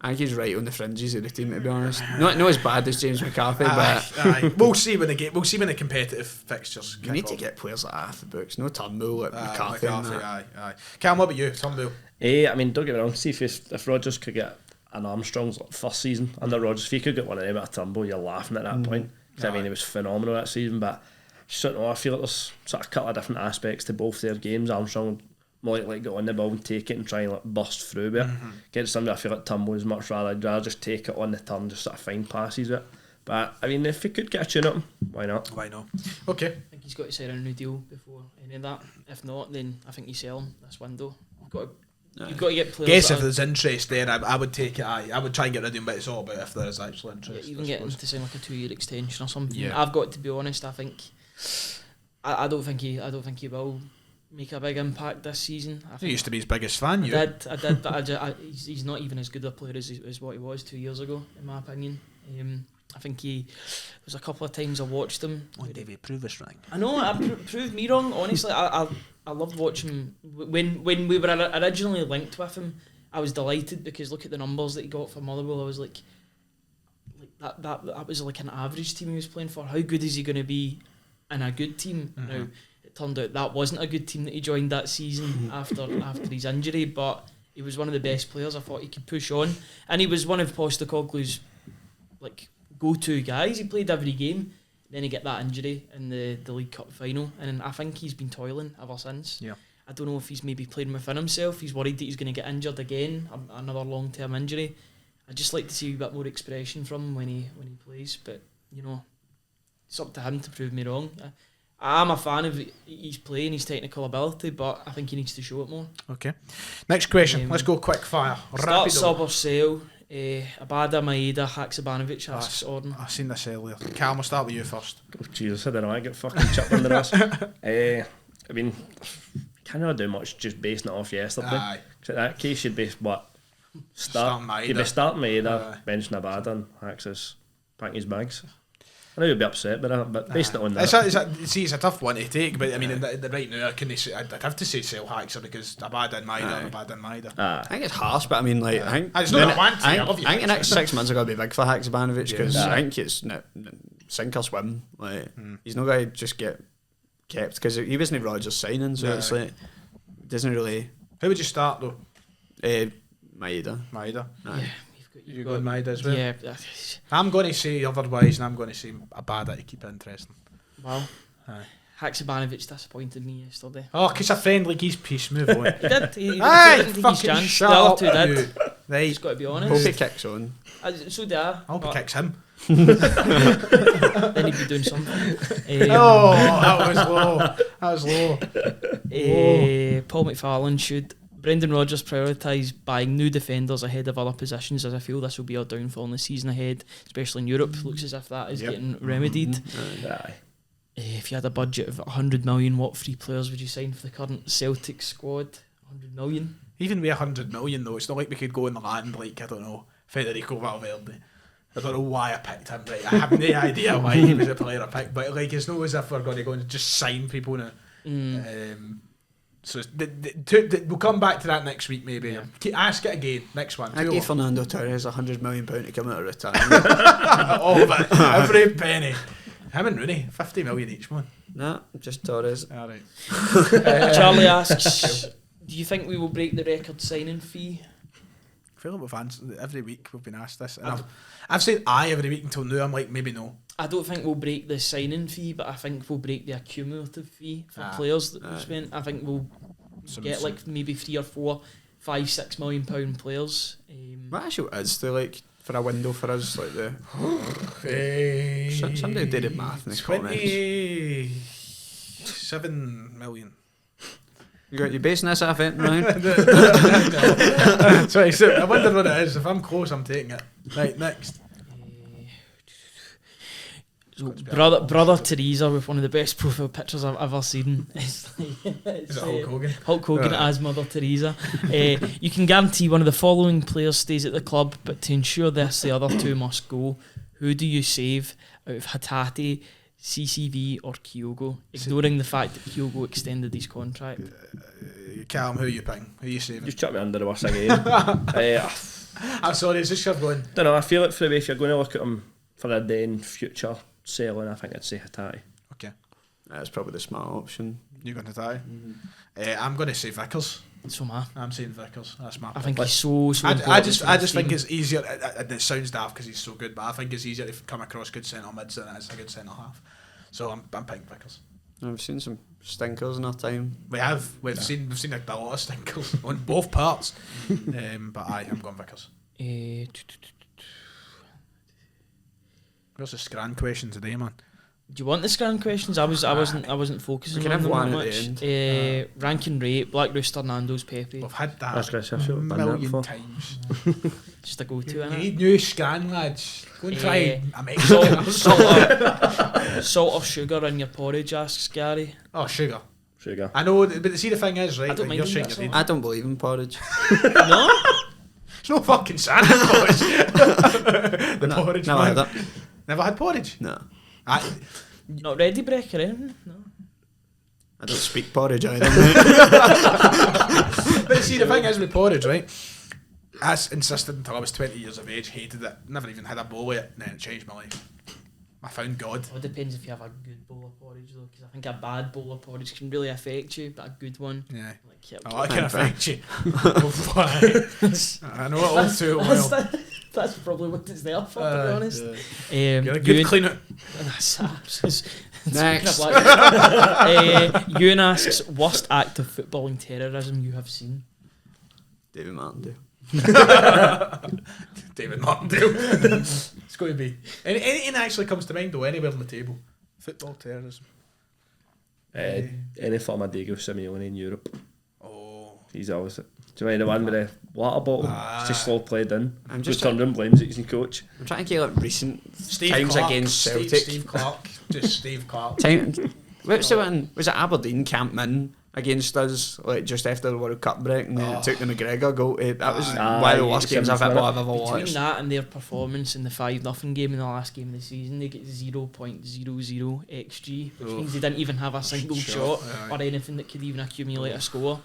I think he's right on the fringes of the team, to be honest. Not as bad as James McCarthy, but we'll see when the competitive fixtures. You need to get players like that off the books. No Turnbull, like McCarthy. Aye. Cam, what about you, Turnbull? I mean, don't get me wrong. See if Rodgers could get an Armstrong's first season under Rodgers, if he could get one of them at Turnbull, you're laughing at that point. I mean, it was phenomenal that season, but I just don't know. I feel like there's sort of a couple of different aspects to both their games. Armstrong more like get on the ball and take it and try and like burst through with it. Against somebody I feel like Turnbull is much rather, I'd rather just take it on the turn, just sort of find passes with it. But I mean, if he could get a tune at him, why not? Why not? Okay. I think he's got to sign a new deal before any of that. If not, then I think you sell him this window. You've got to get players. Guess if there's interest there, I would take it. I would try and get rid of him, but it's all about if there is actual interest. Even get him to sign like a 2-year extension or something. Yeah. I've got to be honest. I think I don't think he will make a big impact this season. I think He used to be his biggest fan. I did, but he's not even as good a player as what he was 2 years ago, in my opinion. I think there was a couple of times I watched him. One day we prove us wrong. I know, proved me wrong. Honestly, I loved watching him. When we were originally linked with him, I was delighted because look at the numbers that he got for Motherwell. I was like that was like an average team he was playing for. How good is he going to be in a good team? Now, it turned out that wasn't a good team that he joined that season after his injury, but he was one of the best players. I thought he could push on, and he was one of Postecoglou's like go-to guys. He played every game. Then he get that injury in the League Cup final, and I think he's been toiling ever since. Yeah. I don't know if he's maybe playing within himself. He's worried that he's going to get injured again, another long-term injury. I'd just like to see a bit more expression from him when he plays, but you know, it's up to him to prove me wrong. I'm a fan of his play and his technical ability, but I think he needs to show it more. Okay. Next question. Let's go quick fire. Start, Rapido. sub or sale. Abada, Maeda, Haksabanovic asks Orden. I've seen this earlier. Cam, we'll start with you first. Oh, Jesus, I don't know. I get fucking chipped under us. I mean, can't really do much just basing it off yesterday. Aye. In that case, you'd be what? Starting Maeda. You'd be starting Maeda, benching Abada, and Hax's packing his bags. I know you'd be upset by that, but based it on that. It's a tough one to take, but I mean, right now, I'd have to say sell Haxa because Abada and Maeda. I think it's harsh, but I mean, like, I think It's not a want to, I I love you, think the next Haxa. 6 months are going to be big for Haksabanovic because I think it's sink or swim. Like, he's not going to just get kept because he wasn't Rodgers signing, so it's like doesn't really. Who would you start though? Maeda. Aye. You go Maeda as well? Yeah. I'm going to say otherwise, and I'm going to say Abada to keep it interesting. Wow. Aye. Haksabanovic disappointed me yesterday. Oh, because a friend like his piece, move on. He did. He Aye, didn't take his fucking chance. shut The up, other two did. you. Right. Just got to be Hope honest. he kicks on. So do I. I hope he kicks him. Then he'd be doing something. That was low. Paul McFarlane, should Brendan Rodgers prioritise buying new defenders ahead of other positions, as I feel this will be our downfall in the season ahead, especially in Europe. Looks as if that is getting remedied. If you had a budget of 100 million, what 3 players would you sign for the current Celtic squad? 100 million? Even with 100 million though, it's not like we could go in the land like, I don't know, Federico Valverde. I don't know why I picked him, right? I have no idea why he was a player I picked, but like it's not as if we're going to go and just sign people now. So we'll come back to that next week maybe. Ask it again, next one. I gave Fernando Torres £100 million to come out of retirement. All of it, every penny. Him and Rooney, 50 million each one. Nah, just Torres. Alright. Charlie asks, do you think we will break the record signing fee? I feel like we've answered every week we've been asked this. And I've said aye every week until now. I'm like, maybe no. I don't think we'll break the signing fee, but I think we'll break the accumulative fee for players that we've spent. I think we'll get like maybe 3 or 4, 5, 6 million pound players. What actually is the like for a window for us like the somebody did it math in the comments. 27 million. You got your basing this off it, Ryan? Sorry, so I wonder what it is. If I'm close, I'm taking it. Right, next. So brother Teresa with one of the best profile pictures I've ever seen. Is it Hulk Hogan? Hulk Hogan as Mother Teresa. You can guarantee one of the following players stays at the club, but to ensure this, the other 2 must go. Who do you save out of Hatate, CCV or Kyogo, ignoring the fact that Kyogo extended his contract? Callum, who are you picking? Who are you saving? Just chuck me under the bus again. I'm sorry, is this your going? Don't know, I feel like for the way if you're going to look at him for a then future selling, I think I'd say Hatate. Okay. That's probably the smart option. You're going to tie? I'm going to say Vickers. So I'm saying Vickers. That's my pick. I think he's so I just think it's easier. It sounds daft because he's so good, but I think it's easier to come across good centre mids than it is a good centre half. So I'm picking Vickers. We've seen some stinkers in our time. We've seen like a lot of stinkers on both parts. But I'm going Vickers. Where's the Scran question today, man? Do you want the Scran questions? I wasn't focusing We can on have them one that at much. the end. Rank and rate, Black Rooster, Nando's, Pepe. We've had that That's great, I feel a we've done that million before. times. Just a go-to, You innit? need new Scran, lads. Go and try a Mexican. Salt or sugar in your porridge, asks Gary. Oh, sugar. Sugar. I know, but see the thing is, right? I don't like, mind you're that shaking your salt. head. I don't believe in porridge. No? It's no fucking Santa Claus. The porridge, No, man. either. Never had porridge? No. Not ready break or anything? No. I don't speak porridge either. But see, the thing is with porridge, right? I insisted until I was 20 years of age, hated it, never even had a bowl of it, and then it changed my life. I found God. Well, it depends if you have a good bowl of porridge though, because I think a bad bowl of porridge can really affect you, but a good one, Yeah. like yeah, Oh, that can affect you. Why? I know it all too well. That's probably what it's there for, to be honest. Get a good clean it. Next. Ewan asks, worst act of footballing terrorism you have seen? David Martindale. David Martindale. It's going to be. Anything actually comes to mind though, anywhere on the table. Football terrorism. Any form of Diego Simeone in Europe. Oh. He's always. Do you mind the one with the water bottle? It's just slow played in. I'm just turned and blames it as his coach. I'm trying to get like recent Steve times Clark, against Celtic. Steve Clark. Just Steve Clark. What's the one? Was it Aberdeen camped in against us like just after the World Cup break, and then it took the McGregor goal? That was one of the worst games of football I've ever Between watched. that and their performance in the 5-0 game in the last game of the season, they get 0.00 XG, which means they didn't even have a single shot or anything that could even accumulate a score.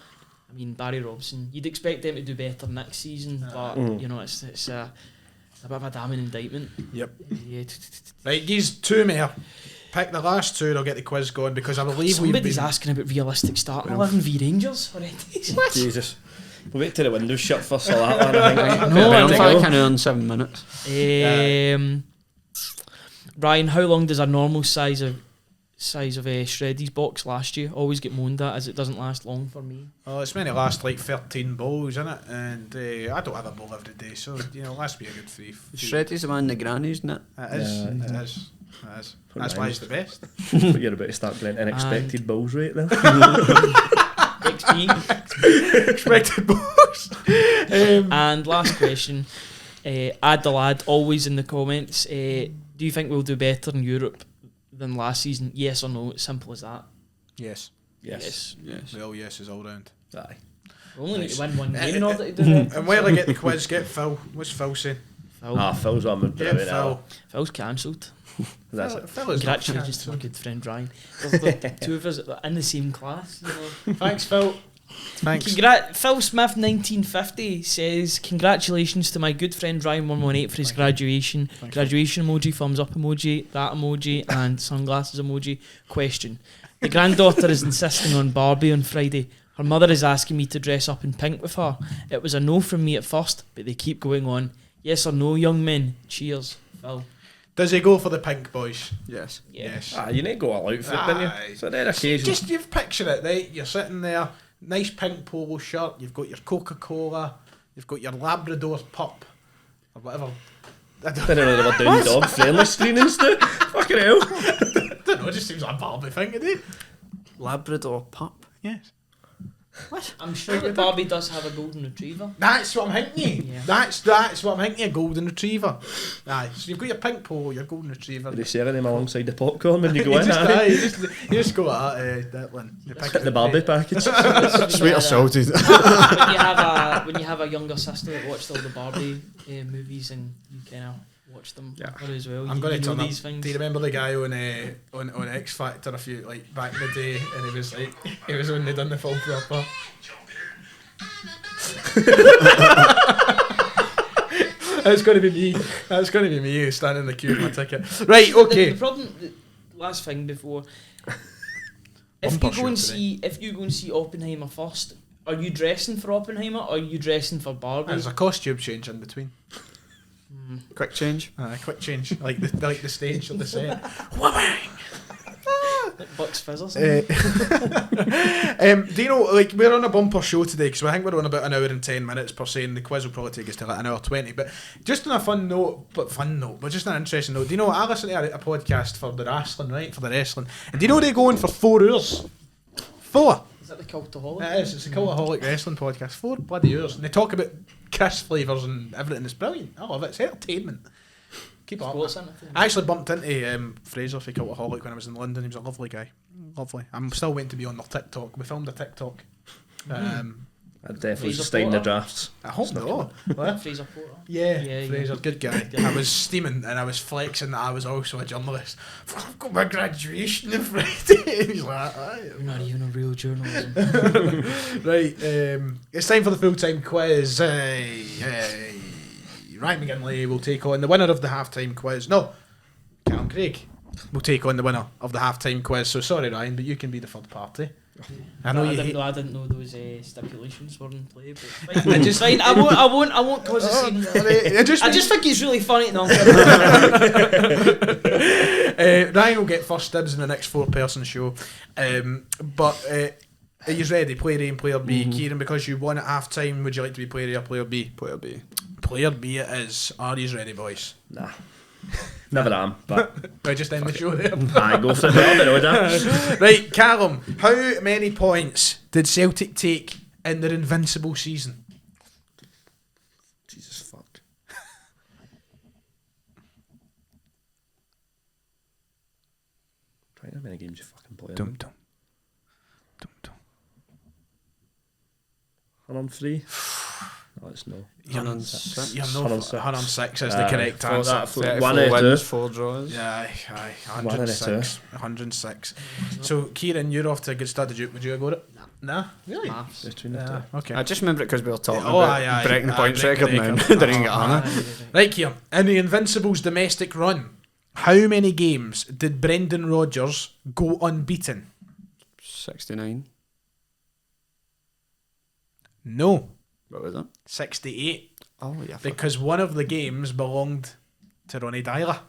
I mean, Barry Robson, you'd expect them to do better next season, but you know, it's a bit of a damning indictment. Yep. Yeah. Right, these two more. Pick the last two and I'll get the quiz going because I believe Somebody's asking about realistic starting 11 v Rangers already. Jesus. We'll wait till the window's shut first for that one, I think. No, I I'm think I can earn 7 minutes. Ryan, how long does a normal size of size of Shreddy's box last year. Always get moaned at as it doesn't last long for me. Oh, it's meant to last like 13 balls, isn't it? And I don't have a ball every day, so last be a good three. Shreddy's the one in the granny, isn't it? It is. Yeah, It is. It is. That's why it's the best. But you're about to start playing unexpected balls right there. XP. Expected balls. And last question, Add the Lad, always in the comments. Do you think we'll do better in Europe than last season? Yes or no? It's simple as that. Yes. Yes. Well, yes is all round. Aye. We only need to win one Eh, game in order to do that. And while I get the quiz, get Phil. What's Phil saying? Phil's on my Get Phil. Phil's cancelled. That's it. Phil is not Congratulations to my cancelled. good friend Ryan. There's the two of us in the same class. Thanks, Phil. Thanks. Phil Smith 1950 says, congratulations to my good friend Ryan 118 for his graduation. Graduation emoji, thumbs up emoji, that emoji, and sunglasses emoji. Question. The granddaughter is insisting on Barbie on Friday. Her mother is asking me to dress up in pink with her. It was a no from me at first, but they keep going on. Yes or no, young men? Cheers, Phil. Does he go for the pink, boys? Yes. Yes. You need to go all out for it, don't Aye. you? So then occasion. Just you've picture it, right? You're sitting there, nice pink polo shirt. You've got your Coca-Cola. You've got your Labrador pup or whatever. I I don't know they were doing dog friendly screenings too. Fucking hell. don't know. It just seems like a Barbie thing to do. Labrador pup. Yes. What? I'm sure that Barbie does have a golden retriever. That's what I'm thinking. Yeah. That's what I'm thinking. A golden retriever. Aye. So you've got your pink polo, your golden retriever. Are they sharing them alongside the popcorn when you go you in? just, aye? you just go at that one. The Barbie package. Sweet or salted? when you have a younger sister that watched all the Barbie movies and you kind of watch them with her as well. I'm going to know turn up. these things. Do you remember the guy on X Factor a few back in the day, and he was when they done the full proper. That's going to be me. That's going to be me standing in the queue for my ticket. Right, okay. The problem, the last thing before, Bumper if shoot you go and see Oppenheimer first, are you dressing for Oppenheimer or are you dressing for Barbie? There's a costume change in between. Quick change. Quick change, like the stage or the set. Like Bucks Fizz or Uh, something? do you know, we're on a bumper show today because I think we're on about an hour and 10 minutes per se, and the quiz will probably take us to like an hour 20. But just on a fun note, but just an interesting note, do you know, I listen to a podcast for the wrestling, right? For the wrestling. And do you know they go on for 4 hours? 4. Is that the Cultaholic? It is. It's a Cultaholic wrestling podcast. 4 bloody hours. And they talk about kiss flavours and everything. It's brilliant. I love it. It's entertainment. Keep it up. Sports entertainment. I actually bumped into Fraser for Cultaholic when I was in London. He was a lovely guy. Lovely. I'm still waiting to be on their TikTok. We filmed a TikTok. I'd definitely Fraser sustain the Porter? drafts. I hope not. What? Fraser Porter. Yeah, Fraser, good guy. I was steaming and I was flexing that I was also a journalist. I've got my graduation on Friday. And he's like, aye. You're not even a real journalism. Right, it's time for the full-time quiz. Ryan McGinley will take on the winner of the half-time quiz. No, Callum Craig will take on the winner of the half-time quiz. So sorry, Ryan, but you can be the third party. I know I you didn't hate... know. I didn't know those stipulations were in play. But fine. Fine. I won't cause a scene. It just I just think he's really funny. No, Ryan will get first dibs in the next 4-person show. But are you ready? Player A and Player B. Kieran, because you won at half time, would you like to be Player A or Player B? Player B. Player B it is. Are you ready, boys? Nah. Never am, but I just end the show there. I go for it. Well, but Right, Callum, how many points did Celtic take in their invincible season? Jesus fuck. Trying how many games you fucking play. Dum dum. 103? No, it's no. 106. You're no 106. 106 is the correct thought answer. that 34 one out of wins, two. 4 draws. Yeah, aye, One out of 106. 106. So, Kieran, you're off to a good start. Would you have got it? Nah. Really? Maths. Between the two. Okay. I just remember it because we were talking Oh, about aye, breaking the aye, points breaking record the now. record. Didn't get on it. Right, Kieran. In the Invincibles domestic run, how many games did Brendan Rodgers go unbeaten? 69. No. What was it? 68. Oh, yeah. Because one of the games belonged to Ronnie Dyler.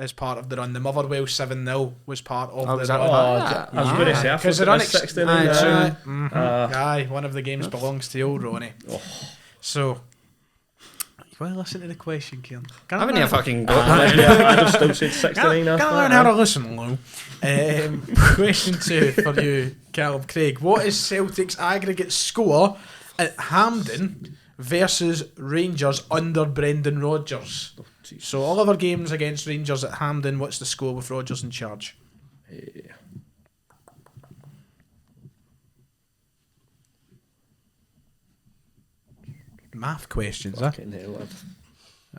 as part of the run. The Motherwell 7-0 was part of Oh, the was that run. like I was going to say, I Because thought they're it was 69. Aye, one of the games belongs to old Ronnie. So, well, listen to the question, Kieran. Haven't you fucking got I'd have still said 69 Can after I learn that. how to listen, Lou? Question 2 for you, Callum Craig. What is Celtic's aggregate score at Hampden versus Rangers under Brendan Rodgers? So all of our games against Rangers at Hampden, what's the score with Rodgers in charge? Math questions, huh? Fucking hell, lad.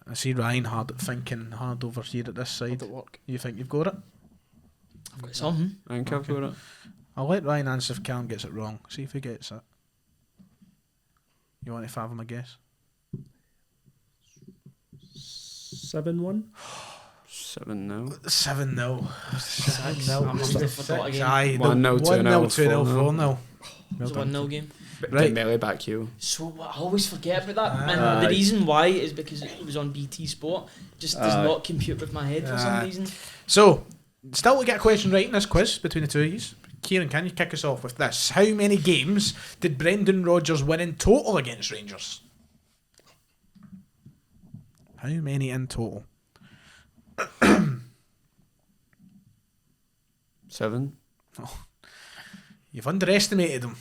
I see Ryan thinking hard over here at this side. At work. You think you've got it? I've got something. I think I've got it. I'll let Ryan answer if Callum gets it wrong. See if he gets it. You want to fathom a guess? 7-1? 7-0. 7-0. I must have forgot again. Aye, 1-0, 2-0, 2-0, 4-0. It was a 1-0 game. Right. Belly back heel. So I always forget about that. Aye. And the reason why is because it was on BT Sport. Just does Aye. not compute with my head for some Aye. reason. So, still to get a question right in this quiz between the two of you. Kieran, can you kick us off with this? How many games did Brendan Rodgers win in total against Rangers? How many in total? 7. You've underestimated him.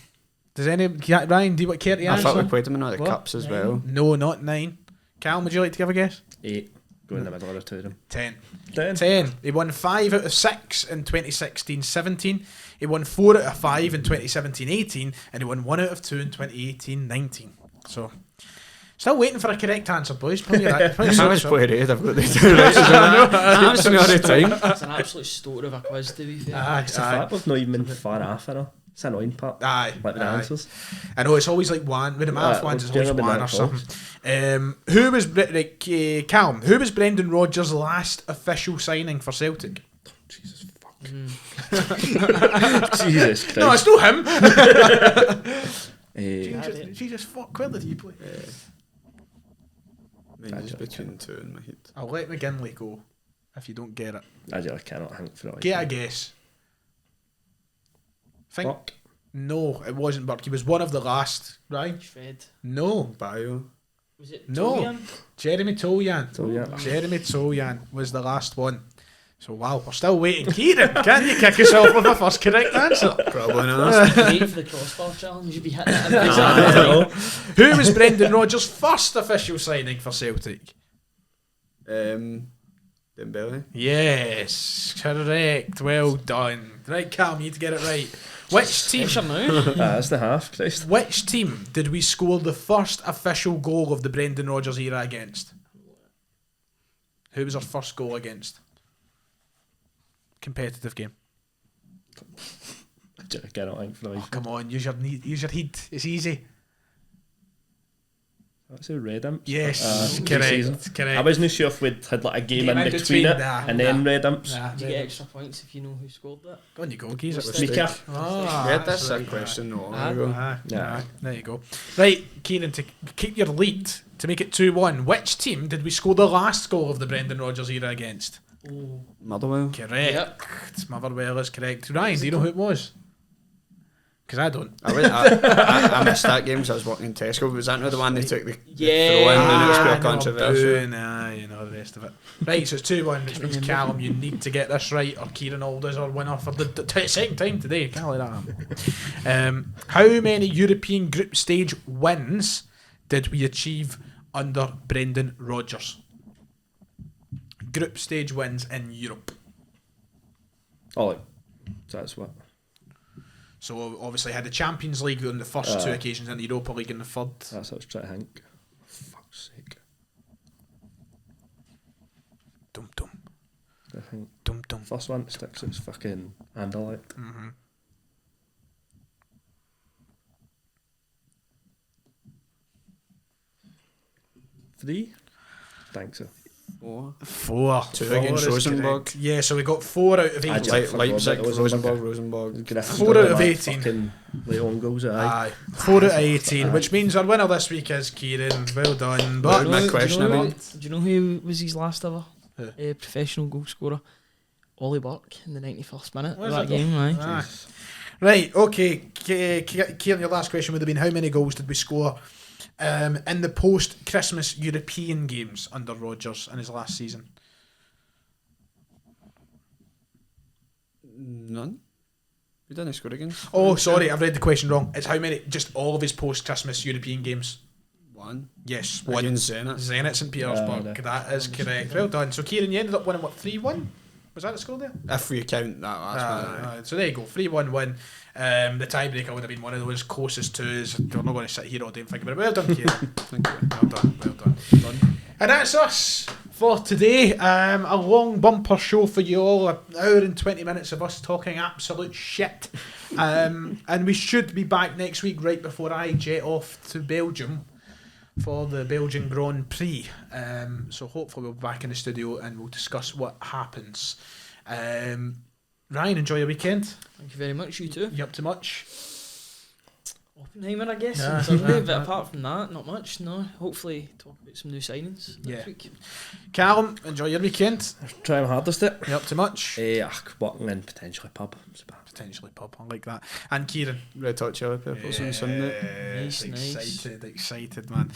Does Ryan, do you care to I thought we answer? played them in all the What? cups as well. No, not 9. Callum, would you like to give a guess? 8. Go in the middle of the two of them. 10. 10. 10. He won 5 out of 6 in 2016-17. He won 4 out of 5 in 2017-18, and he won 1 out of 2 in 2018-19. So, still waiting for a correct answer, boys. Put your I was hands up. playing red. I've got the two right. I'm just all the time. It's an absolute story of a quiz, to be fair. Aye, It's the aye. fact we've not even been far off, you know. It's an annoying part. Aye, Like the aye. answers. I know it's always like one with the math ones. It's always generally one or that something. Who was Callum? Who was Brendan Rodgers' last official signing for Celtic? Jesus fuck. Mm. Jesus Christ. No, it's not him. Eh, Jesus fuck, where did he play? It's between 2 in my head. I'll let McGinley go if you don't get it. I just cannot think for it. Get a guess. Think. Fuck. No, it wasn't Burke. He was one of the last, right? Fred. No. Bio. Was it No. Tobian? Jeremy Toljan. Toljan. Jeremy Toljan was the last one. So, wow, we're still waiting. Kieran, can you kick us off with a first correct answer? Probably not. Great for the crossbar challenge. You'd be hitting it every time. Who was Brendan Rodgers' first official signing for Celtic? Dembele. Yes, correct. Well done. Right, Cam, you need to get it right. Which team? Pressure now. That's the half, Christ. Which team did we score the first official goal of the Brendan Rodgers era against? Who was our first goal against? Competitive game. I just cannot think for Oh, life. come on, use your head. It's easy. That's a red imps. Yes, pre-season. correct. I wasn't sure if we'd had like a game Game in in between it nah, and then red imps. Nah, Did you get extra points if you know who scored that? Go on, you go, geez. It was Mika. Ah, We had this that's right. question not long Ah, ago. Yeah. there you go. Right, Kieran, to keep your lead, to make it 2-1, which team did we score the last goal of the Brendan Rodgers era against? Oh. Motherwell. Correct. Yep. Motherwell is correct. Ryan, do you know who it was? Because I don't. I missed that game because I was working in Tesco. But was that not the one they took the Yeah. throw in and it was Ah, quite I know, controversial? booing, you know the rest of it. Right, so it's 2-1, which means Callum, you need to get this right, or Kieran Alders our winner for the second time today. Can't let that happen. How many European group stage wins did we achieve under Brendan Rodgers? Group stage wins in Europe. Oh, like, so that's what. So obviously had the Champions League on the first two occasions and the Europa League in the third. That's what I was trying to think. Fuck's sake. Dum dum I think dum dum. first one that sticks is fucking Anderlecht. Mm-hmm. Three? Think so. 4. 4. 2 against is Rosenborg. correct. Yeah, so we got 4 out of 8. I just- Leipzig, Rosenborg. Rosenborg. Griffin 4 out got of that 18. Fucking Leon goals at Aye, 4 out of 18, which means our winner this week is Kieran. Well done. But Well, my question do you know about- do you know who was his last ever? Professional goal scorer. Ollie Burke in the 91st minute Was of that it? game. Aye. Ah. Right, okay. Kieran, your last question would have been how many goals did we score in the post-Christmas European games under Rodgers in his last season? None. We didn't score against. Oh, sorry, I've read the question wrong. It's how many, just all of his post-Christmas European games. One. Yes, one. Against Zenit. Zenit St Petersburg. no. That is correct. Well done. So Kieran, you ended up winning, what, 3-1? Was that the score there? If we count that last one. So there you go, 3-1 win. The tiebreaker would have been one of those closest twos. We're not going to sit here all day and think about it. Well done, Kieran. Thank you. Well done. And that's us for today. A long bumper show for you all. An hour and 20 minutes of us talking absolute shit. And we should be back next week right before I jet off to Belgium for the Belgian Grand Prix. So hopefully we'll be back in the studio and we'll discuss what happens. Ryan, enjoy your weekend. Thank you very much, you too. You up to much? Oppenheimer, I guess, Yeah. on Sunday, but apart from that, not much, no. Hopefully talk about some new signings next week. Callum, enjoy your weekend. Try my hardest it. You up to much? Working in potentially pub. Potentially pub, I like that. And Kieran? Red Hot Chili Peppers on Sunday. Nice. Excited, man.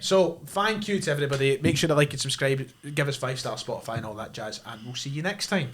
So thank you to everybody. Make sure to like and subscribe, give us 5-star Spotify and all that jazz, and we'll see you next time.